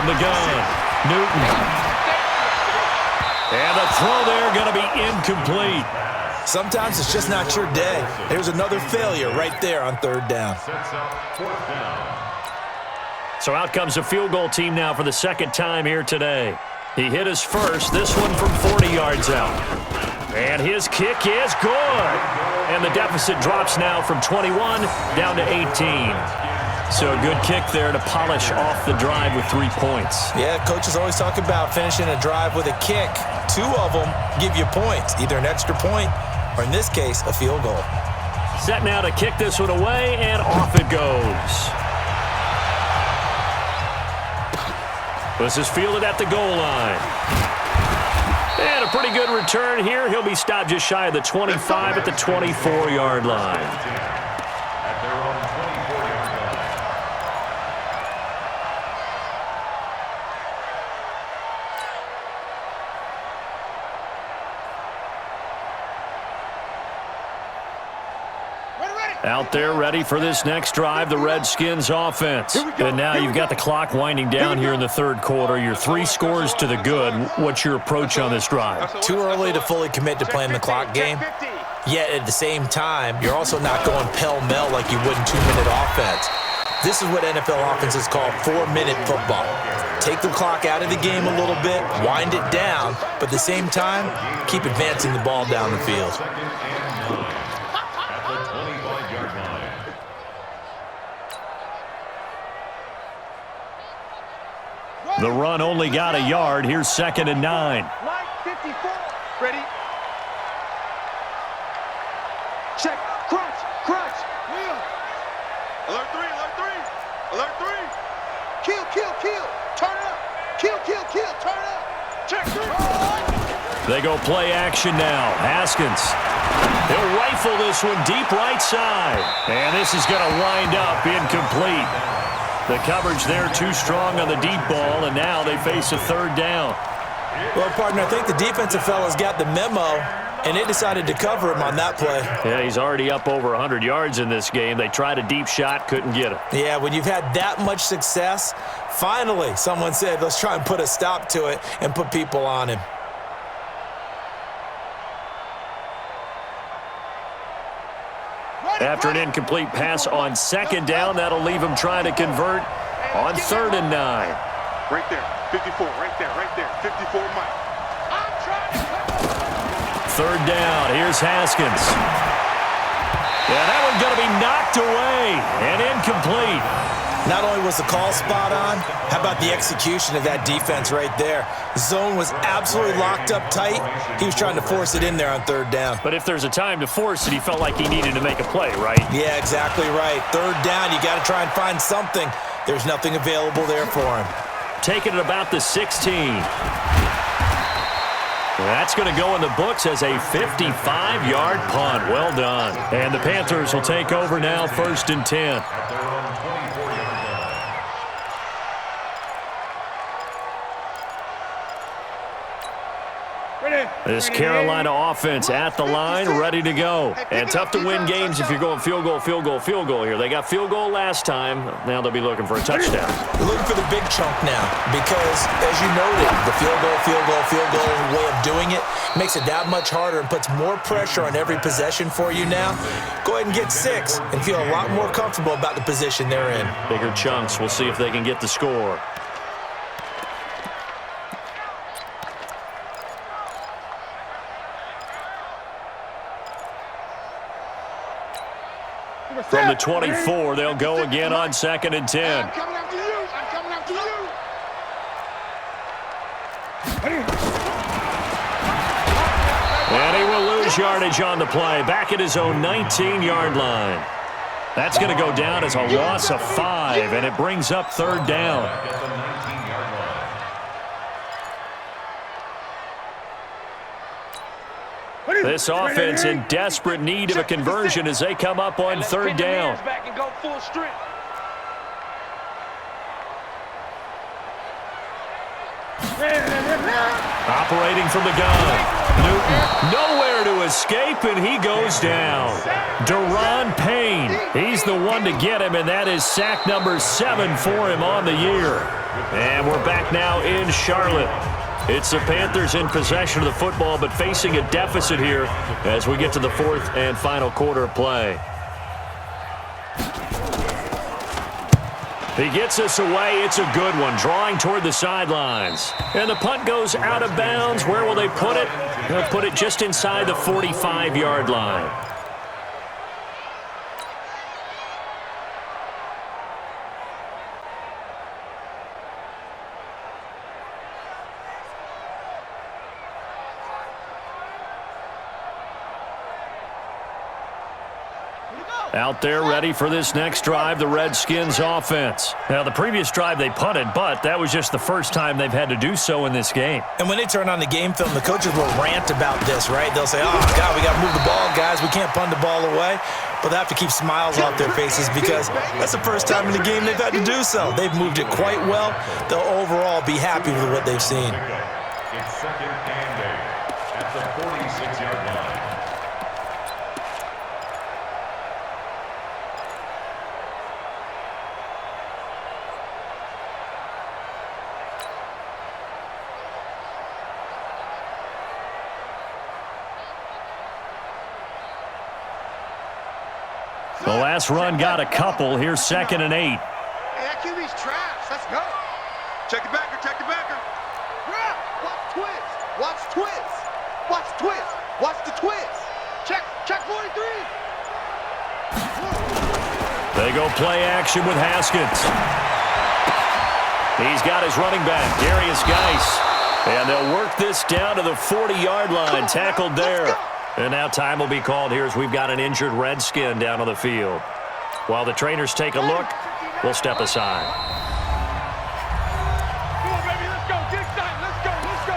the gun, Newton. And the throw there going to be incomplete. Sometimes it's just not your day. There's another failure right there on 3rd down. Sets up 4th down. So out comes a field goal team now for the 2nd time here today. He hit his first, this one from 40 yards out. And his kick is good. And the deficit drops now from 21 down to 18. So a good kick there to polish off the drive with 3 points. Yeah, coaches always talk about finishing a drive with a kick. 2 of them give you points, either an extra point or, in this case, a field goal. Set now to kick this one away, and off it goes. This is fielded at the goal line. And a pretty good return here. He'll be stopped just shy of the 25 at the 24-yard line. At their own 24-yard line. Out there ready for this next drive, the Redskins offense. And now you've got the clock winding down here in the 3rd quarter. You're 3 scores to the good. What's your approach on this drive? Too early to fully commit to playing the clock game. Yet at the same time, you're also not going pell-mell like you would in 2-minute offense. This is what NFL offenses call 4-minute football. Take the clock out of the game a little bit, wind it down, but at the same time, keep advancing the ball down the field. The run only got a yard. Here's 2nd and 9. Mike, 54. Ready? Check. Crunch. Wheel. Alert 3, alert 3. Alert 3. Kill. Turn up. Kill. Turn up. Check. They go play action now. Haskins. He'll rifle this one deep right side. And this is going to wind up incomplete. The coverage there too strong on the deep ball, and now they face a 3rd down. Well, partner, I think the defensive fella's got the memo. and they decided to cover him on that play. Yeah, he's already up over 100 yards in this game. They tried a deep shot, couldn't get it. Yeah, when you've had that much success, finally someone said, let's try and put a stop to it and put people on him. After an incomplete pass on second down, that'll leave him trying to convert on 3rd and 9. Right there, 54, right there, 54, Mike. 3rd down, here's Haskins. Yeah, that one's going to be knocked away and incomplete. Not only was the call spot on, how about the execution of that defense right there? Zone was absolutely locked up tight. He was trying to force it in there on 3rd down. But if there's a time to force it, he felt like he needed to make a play, right? Yeah, exactly right. 3rd down, you got to try and find something. There's nothing available there for him. Taking it about the 16. That's going to go in the books as a 55-yard punt. Well done. And the Panthers will take over now, 1st and 10. At their own 24-yard line. This Carolina offense at the line, ready to go. And tough to win games if you're going field goal, field goal, field goal here. They got field goal last time. Now they'll be looking for a touchdown. Looking for the big chunk now because, as you noted, the field goal way of doing it makes it that much harder and puts more pressure on every possession for you now. Go ahead and get 6 and feel a lot more comfortable about the position they're in. Bigger chunks. We'll see if they can get the score. From the 24, they'll go again on 2nd and 10. I'm coming after you. I'm coming after you. And he will lose yardage on the play. Back at his own 19-yard line. That's going to go down as a loss of 5, and it brings up 3rd down. Back at the 19-yard line. This offense in desperate need of a conversion as they come up on 3rd down. Operating from the gun. Newton nowhere to escape, and he goes down. Deron Payne, he's the one to get him, and that is sack number 7 for him on the year. And we're back now in Charlotte. It's the Panthers in possession of the football, but facing a deficit here as we get to the 4th and final quarter of play. He gets us away. It's a good one, drawing toward the sidelines. And the punt goes out of bounds. Where will they put it? They'll put it just inside the 45-yard line. Out there ready for this next drive, the Redskins offense. Now, the previous drive they punted, but that was just the first time they've had to do so in this game. And when they turn on the game film, the coaches will rant about this, right? They'll say, oh, God, we got to move the ball, guys. We can't punt the ball away. But they have to keep smiles off their faces because that's the first time in the game they've had to do so. They've moved it quite well. They'll overall be happy with what they've seen. It's 2nd and 8 at the 46-yard line. The last run got a couple. Here's 2nd and 8. Hey, that QB's trash. Let's go. Check the backer, check the backer. Watch twist. Watch twist. Watch twist. Watch the twist. Check 43. They go play action with Haskins. He's got his running back, Darius Geis. And they'll work this down to the 40-yard line. Tackled there. And now time will be called here as we've got an injured Redskin down on the field. While the trainers take a look, we'll step aside. Come on, baby. Let's go. Get excited. Let's go. Let's go.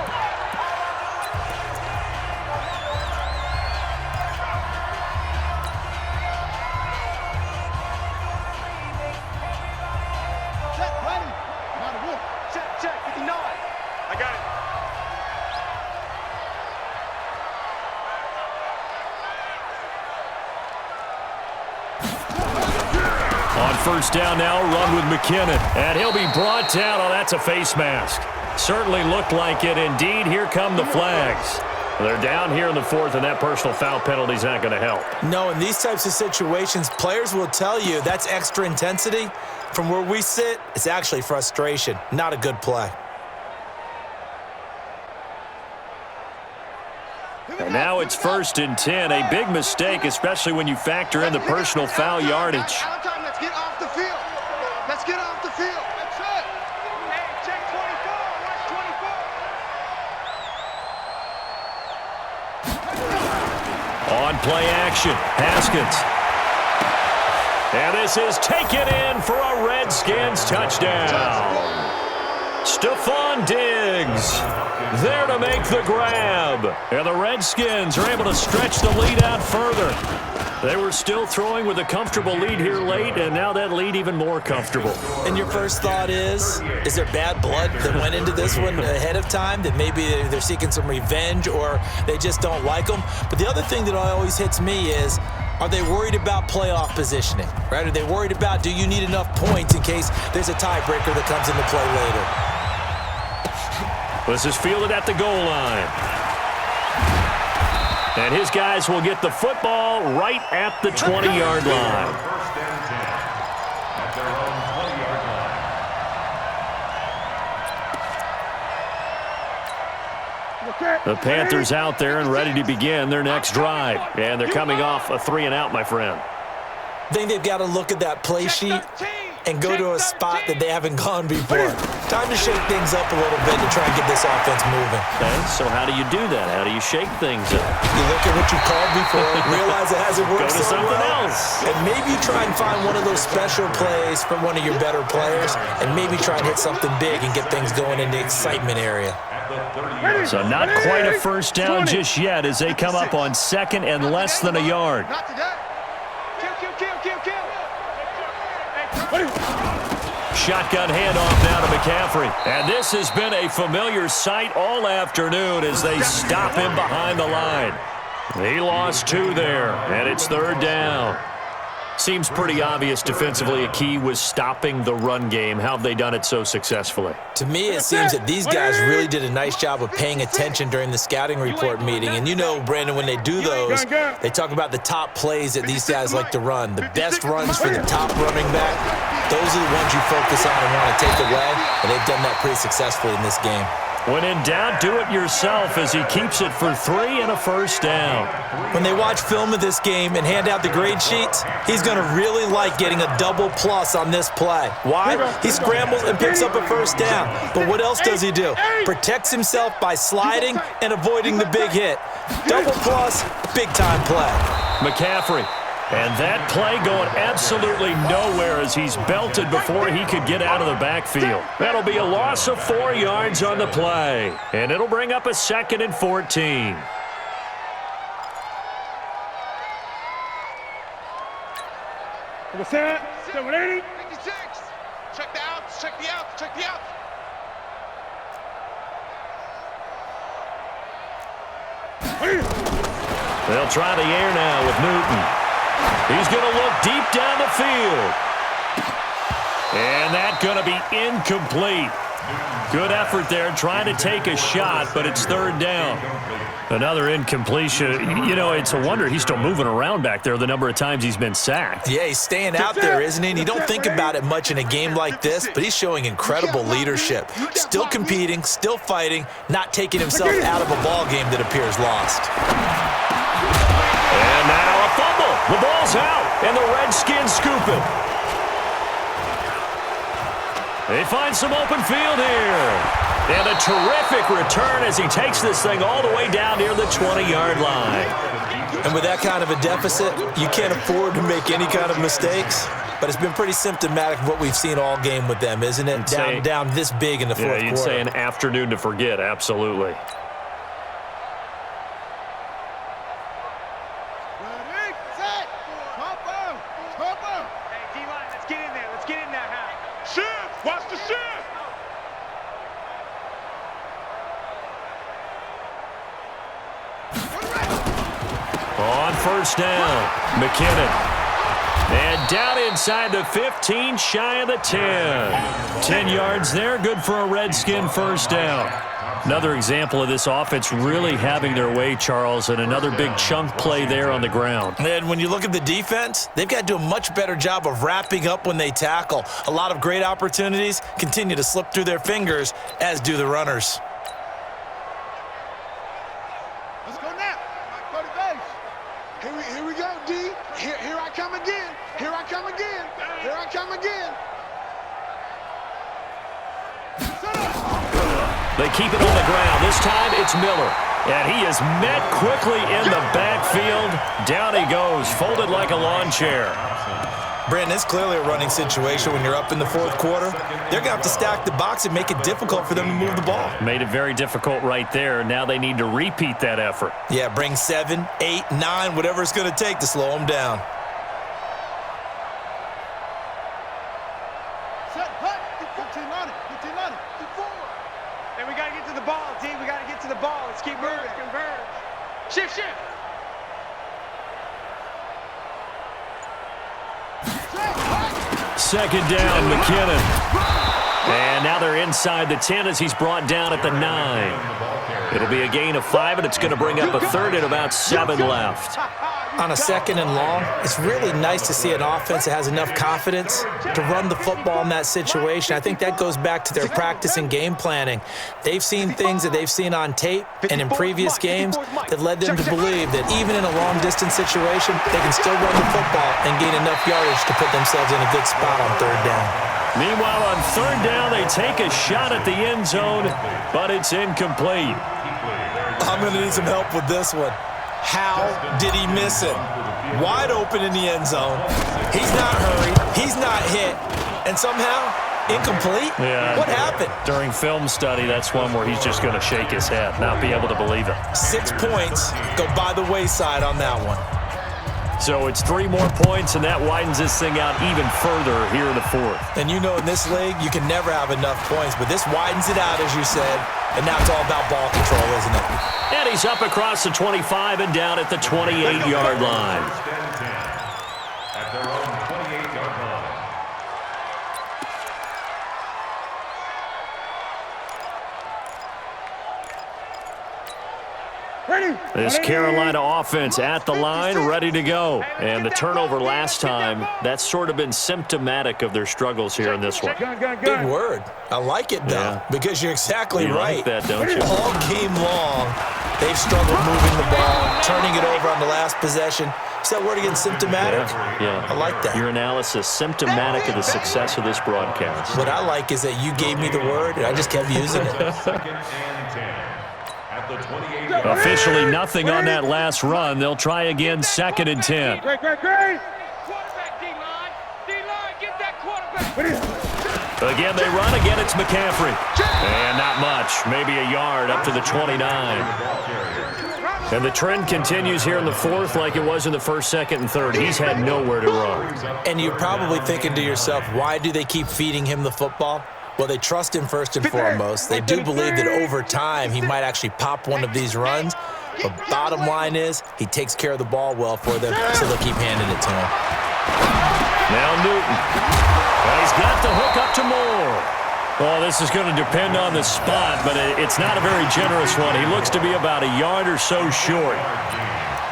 Check, ready. Not a wolf. Check, 59. I got it. first down now, run with McKinnon. And he'll be brought down. Oh, that's a face mask. Certainly looked like it. Indeed, here come the flags. They're down here in the fourth, and that personal foul penalty is not going to help. No, in these types of situations, players will tell you that's extra intensity. From where we sit, it's actually frustration, not a good play. And now it's 1st and 10. A big mistake, especially when you factor in the personal foul yardage. Let's get off the field. Let's get off the field. That's it. Hey, check 24. Watch 24. On play action, Haskins. And this is taken in for a Redskins touchdown. Stephon Diggs there to make the grab. And the Redskins are able to stretch the lead out further. They were still throwing with a comfortable lead here late, and now that lead even more comfortable. And your first thought is there bad blood that went into this one ahead of time, that maybe they're seeking some revenge or they just don't like them? But the other thing that always hits me is, are they worried about playoff positioning, right? Are they worried about, do you need enough points in case there's a tiebreaker that comes into play later? This is fielded at the goal line. And his guys will get the football right at the 20-yard line. First and 10 at their own 20-yard line. The Panthers out there and ready to begin their next drive. And they're coming off a 3-and-out, my friend. I think they've got to look at that play sheet and go to a spot that they haven't gone before. Time to shake things up a little bit to try and get this offense moving. Okay, so how do you do that? How do you shake things up? You look at what you called before, realize it hasn't worked Go to so something well, else. and maybe try and find one of those special plays from one of your better players, and maybe try and hit something big and get things going in the excitement area. So not quite a first down just yet as they come up on 2nd and less than a yard. Not today. Kill. Shotgun handoff now to McCaffrey. And this has been a familiar sight all afternoon as they stop him behind the line. He lost 2 there, and it's 3rd down. Seems pretty obvious defensively a key was stopping the run game. How have they done it so successfully? To me, it seems that these guys really did a nice job of paying attention during the scouting report meeting. And you know, Brandon, when they do those, they talk about the top plays that these guys like to run. The best runs for the top running back, those are the ones you focus on and want to take away. And they've done that pretty successfully in this game. When in doubt, do it yourself as he keeps it for 3 and a first down. When they watch film of this game and hand out the grade sheets, he's going to really like getting a double plus on this play. Why? He scrambles and picks up a first down. But what else does he do? Protects himself by sliding and avoiding the big hit. Double plus, big-time play. McCaffrey. And that play going absolutely nowhere as he's belted before he could get out of the backfield. That'll be a loss of 4 yards on the play. And it'll bring up a 2nd and 14. Set. 780. 56. Check the outs. Check the outs. Check the outs. They'll try the air now with Newton. He's going to look deep down the field. And that's going to be incomplete. Good effort there trying to take a shot, but it's 3rd down. Another incompletion. You know, it's a wonder he's still moving around back there the number of times he's been sacked. Yeah, he's staying out there, isn't he? And you don't think about it much in a game like this, but he's showing incredible leadership. Still competing, still fighting, not taking himself out of a ball game that appears lost. And now a fumble. The ball's out, and the Redskins scoop it. They find some open field here. And a terrific return as he takes this thing all the way down near the 20-yard line. And with that kind of a deficit, you can't afford to make any kind of mistakes. But it's been pretty symptomatic of what we've seen all game with them, isn't it? Down this big in the fourth quarter. Yeah, you'd say an afternoon to forget, absolutely. Ready, set, tempo. Hey, D-line, let's get in there. Let's get in there, huh? Shift, watch the shift. On first down, McKinnon. And down inside the 15, shy of the 10. 10 yards there, good for a Redskin first down. Another example of this offense really having their way, Charles, and another big chunk play there on the ground. And when you look at the defense, they've got to do a much better job of wrapping up when they tackle. A lot of great opportunities continue to slip through their fingers, as do the runners. Let's go now. Go to base. Here we go, D. Here I come again. Here I come again. Here I come again. They keep it on the ground. This time it's Miller. And he is met quickly in the backfield. Down he goes, folded like a lawn chair. Brandon, it's clearly a running situation when you're up in the fourth quarter. They're going to have to stack the box and make it difficult for them to move the ball. Made it very difficult right there. Now they need to repeat that effort. Yeah, bring 7, 8, 9, whatever it's going to take to slow them down. And we got to get to the ball, D. We got to get to the ball. Let's keep moving. Converge. Shift. Second down, McKinnon. And now they're inside the 10 as he's brought down at the 9. It'll be a gain of 5, and it's going to bring up a third and about 7 left. On a second and long, it's really nice to see an offense that has enough confidence to run the football in that situation. I think that goes back to their practice and game planning. They've seen things that they've seen on tape and in previous games that led them to believe that even in a long-distance situation, they can still run the football and gain enough yardage to put themselves in a good spot on third down. Meanwhile, on third down, they take a shot at the end zone, but it's incomplete. I'm going to need some help with this one. How did he miss it? Wide open in the end zone. He's not hurried. He's not hit. And somehow, incomplete? Yeah. What happened? During film study, that's one where he's just going to shake his head, not be able to believe it. 6 points go by the wayside on that one. So it's 3 more points, and that widens this thing out even further here in the fourth. And you know in this league, you can never have enough points, but this widens it out, as you said, and now it's all about ball control, isn't it? And he's up across the 25 and down at the 28-yard line. At their own 28-yard line. This Carolina offense at the line, ready to go. And the turnover last time, that's sort of been symptomatic of their struggles here in this one. Good word. I like it, though, because you're exactly right. Like that, don't you? All game long, they've struggled moving the ball, turning it over on the last possession. Is that word again, symptomatic? Yeah. I like that. Your analysis, symptomatic of the success of this broadcast. What I like is that you gave me the word, and I just kept using it. Second and 10. At the 28-yard line. Officially nothing on that last run. They'll try again, second and 10. Great. Quarterback, D-line. D-line, get that quarterback. Again, they run. Again, it's McCaffrey. And not much. Maybe a yard up to the 29. And the trend continues here in the fourth like it was in the first, second, and third. He's had nowhere to run. And you're probably thinking to yourself, why do they keep feeding him the football? Well, they trust him first and foremost. They do believe that over time he might actually pop one of these runs. But bottom line is he takes care of the ball well for them, so they'll keep handing it to him. Now Newton. And he's got the hook up to Moore. Oh, this is going to depend on the spot, but it's not a very generous one. He looks to be about a yard or so short.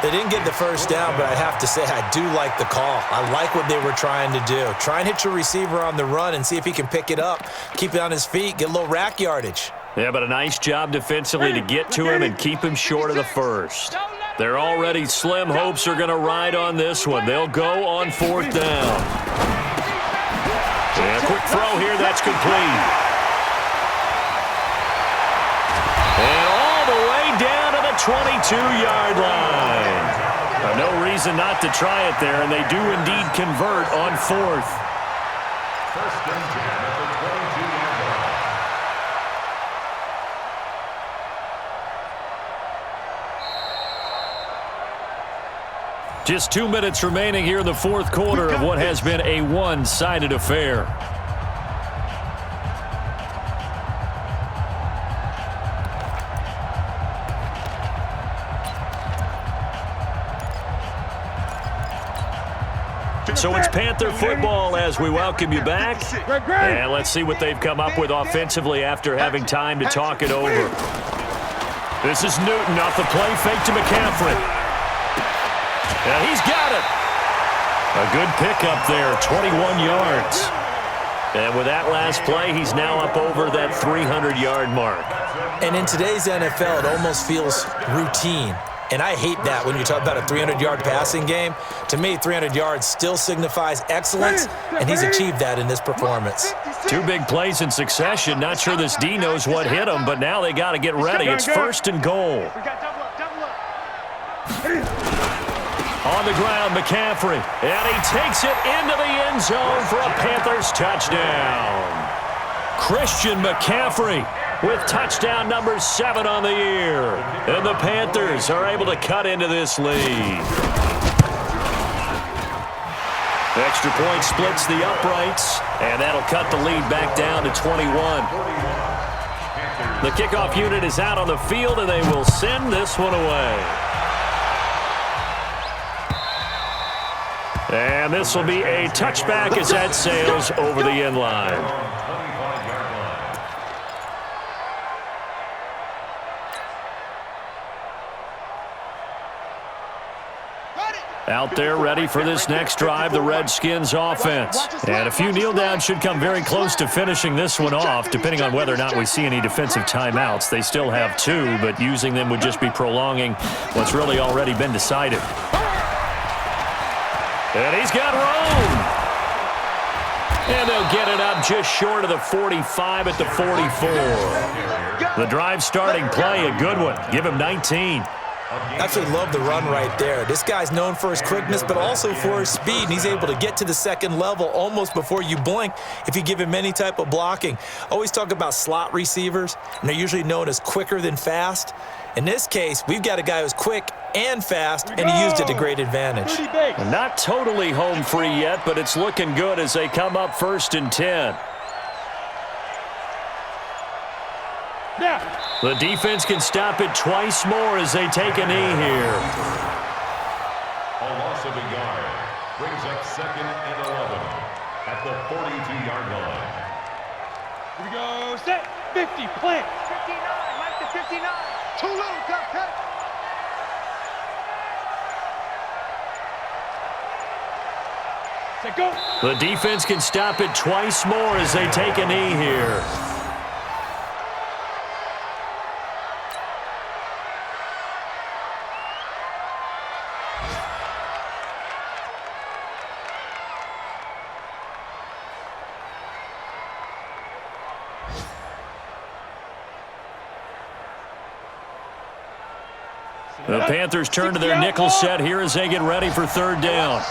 They didn't get the first down, but I have to say I do like the call. I like what they were trying to do. Try and hit your receiver on the run and see if he can pick it up, keep it on his feet, get a little rack yardage. Yeah, but a nice job defensively to get to him and keep him short of the first. Their already slim hopes are going to ride on this one. They'll go on fourth down. And a quick throw here, that's complete. And all the way down to the 22-yard line. No reason not to try it there, and they do indeed convert on fourth. First and 10 at the 22-yard line. Just 2 minutes remaining here in the fourth quarter of what has been a one-sided affair. So it's Panther football as we welcome you back. And let's see what they've come up with offensively after having time to talk it over. This is Newton off the play fake to McCaffrey. And he's got it. A good pickup there, 21 yards. And with that last play, he's now up over that 300-yard mark. And in today's NFL, it almost feels routine. And I hate that when you talk about a 300-yard passing game. To me, 300 yards still signifies excellence, and he's achieved that in this performance. 2 big plays in succession. Not sure this D knows what hit him, but now they got to get ready. It's 1st and goal. On the ground, McCaffrey, and he takes it into the end zone for a Panthers touchdown. Christian McCaffrey with touchdown number 7 on the year. And the Panthers are able to cut into this lead. The extra point splits the uprights, and that'll cut the lead back down to 21. The kickoff unit is out on the field, and they will send this one away. And this will be a touchback as that sails over the end line. Out there ready for this next drive, the Redskins offense. And a few kneel downs should come very close to finishing this one off, depending on whether or not we see any defensive timeouts. They still have 2, but using them would just be prolonging what's really already been decided. And he's got room. And they'll get it up just short of the 45 at the 44. The drive starting play, a good one. Give him 19. Absolutely love the run right there. This guy's known for his quickness, but also for his speed, and he's able to get to the second level almost before you blink if you give him any type of blocking. Always talk about slot receivers, and they're usually known as quicker than fast. In this case, we've got a guy who's quick and fast, and he used it to great advantage. Not totally home free yet, but it's looking good as they come up 1st and 10. The defense can stop it twice more as they take a knee here. A loss of a yard brings up 2nd and 11 at the 42-yard line. Here we go, set, 50, plant. 59, Mike to 59. Too low, tough cut. Set, go. The defense can stop it twice more as they take a knee here. The Panthers turn to their nickel set here as they get ready for 3rd down.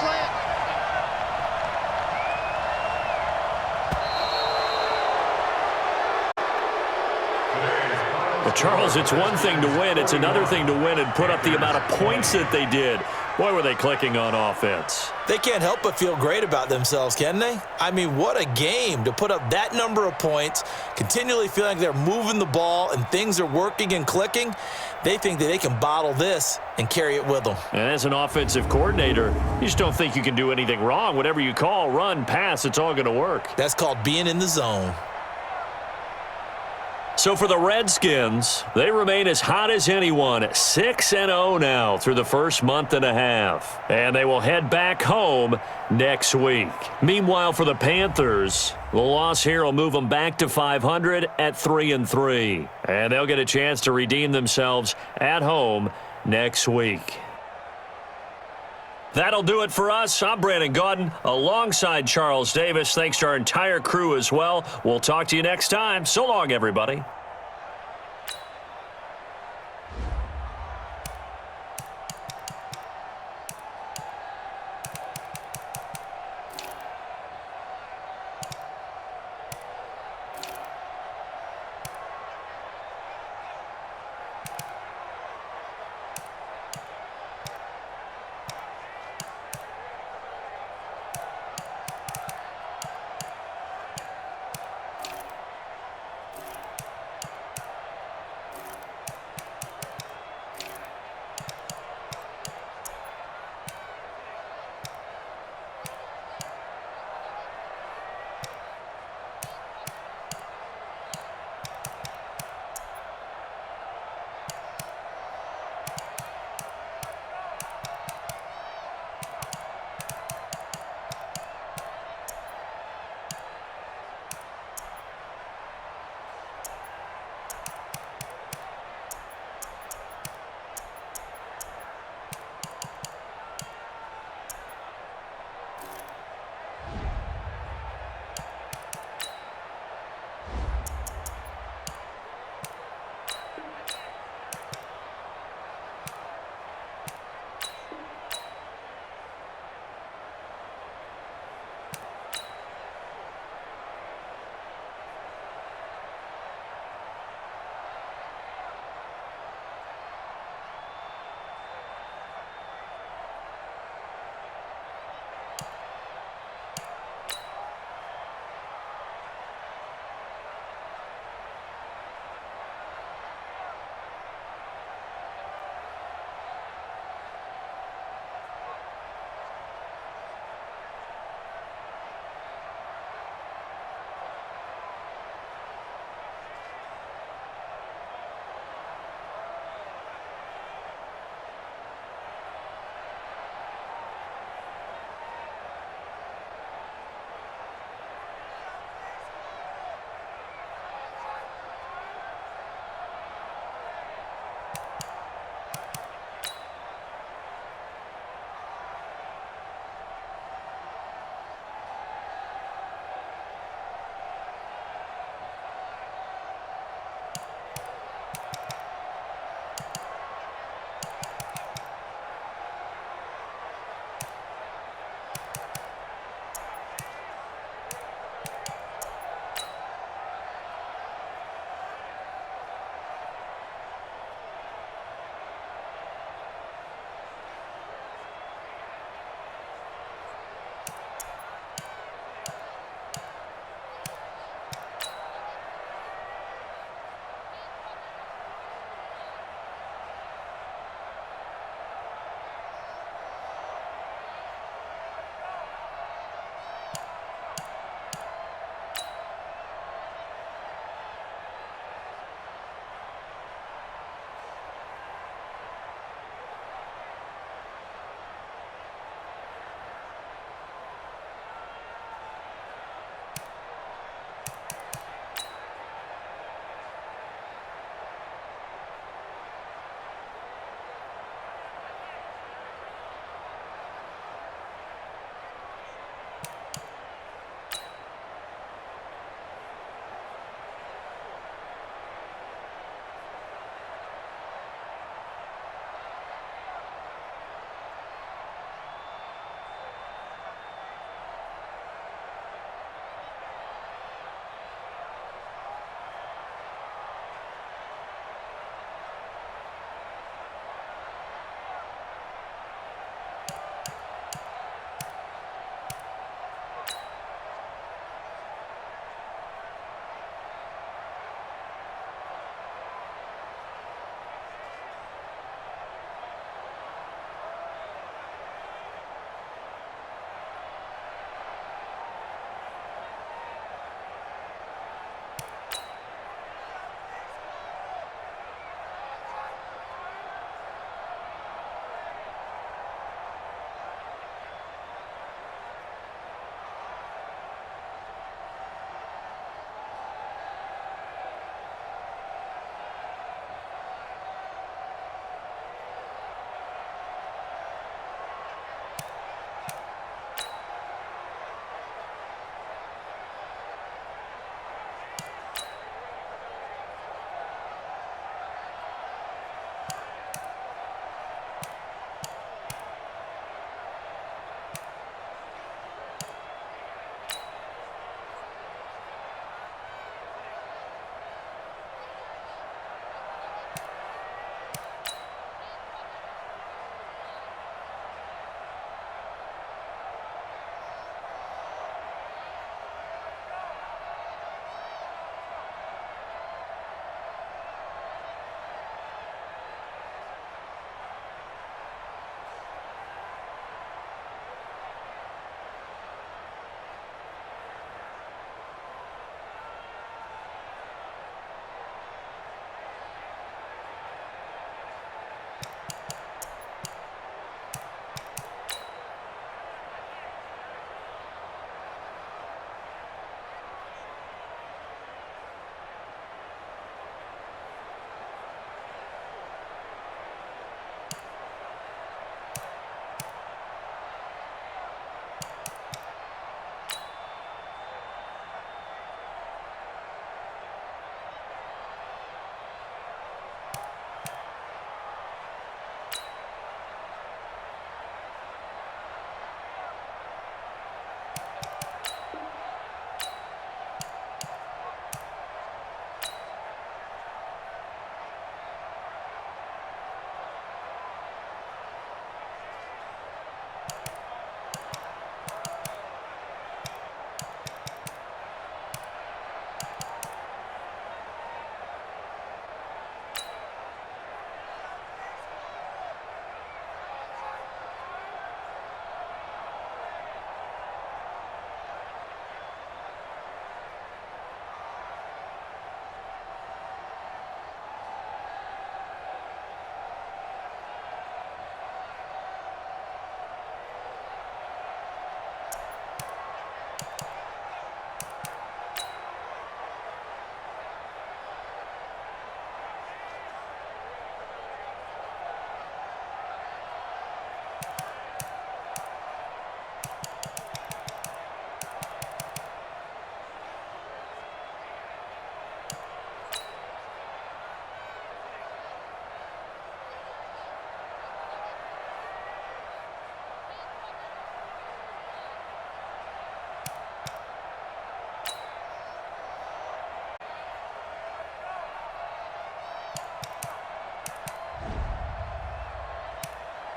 Well, Charles, it's one thing to win. It's another thing to win and put up the amount of points that they did. Boy, were they clicking on offense. They can't help but feel great about themselves, can they? I mean, what a game to put up that number of points, continually feeling like they're moving the ball and things are working and clicking. They think that they can bottle this and carry it with them. And as an offensive coordinator, you just don't think you can do anything wrong. Whatever you call, run, pass, it's all going to work. That's called being in the zone. So for the Redskins, they remain as hot as anyone, 6-0 now through the first month and a half. And they will head back home next week. Meanwhile, for the Panthers, the loss here will move them back to 500 at 3-3. And they'll get a chance to redeem themselves at home next week. That'll do it for us. I'm Brandon Gaudin alongside Charles Davis. Thanks to our entire crew as well. We'll talk to you next time. So long, everybody.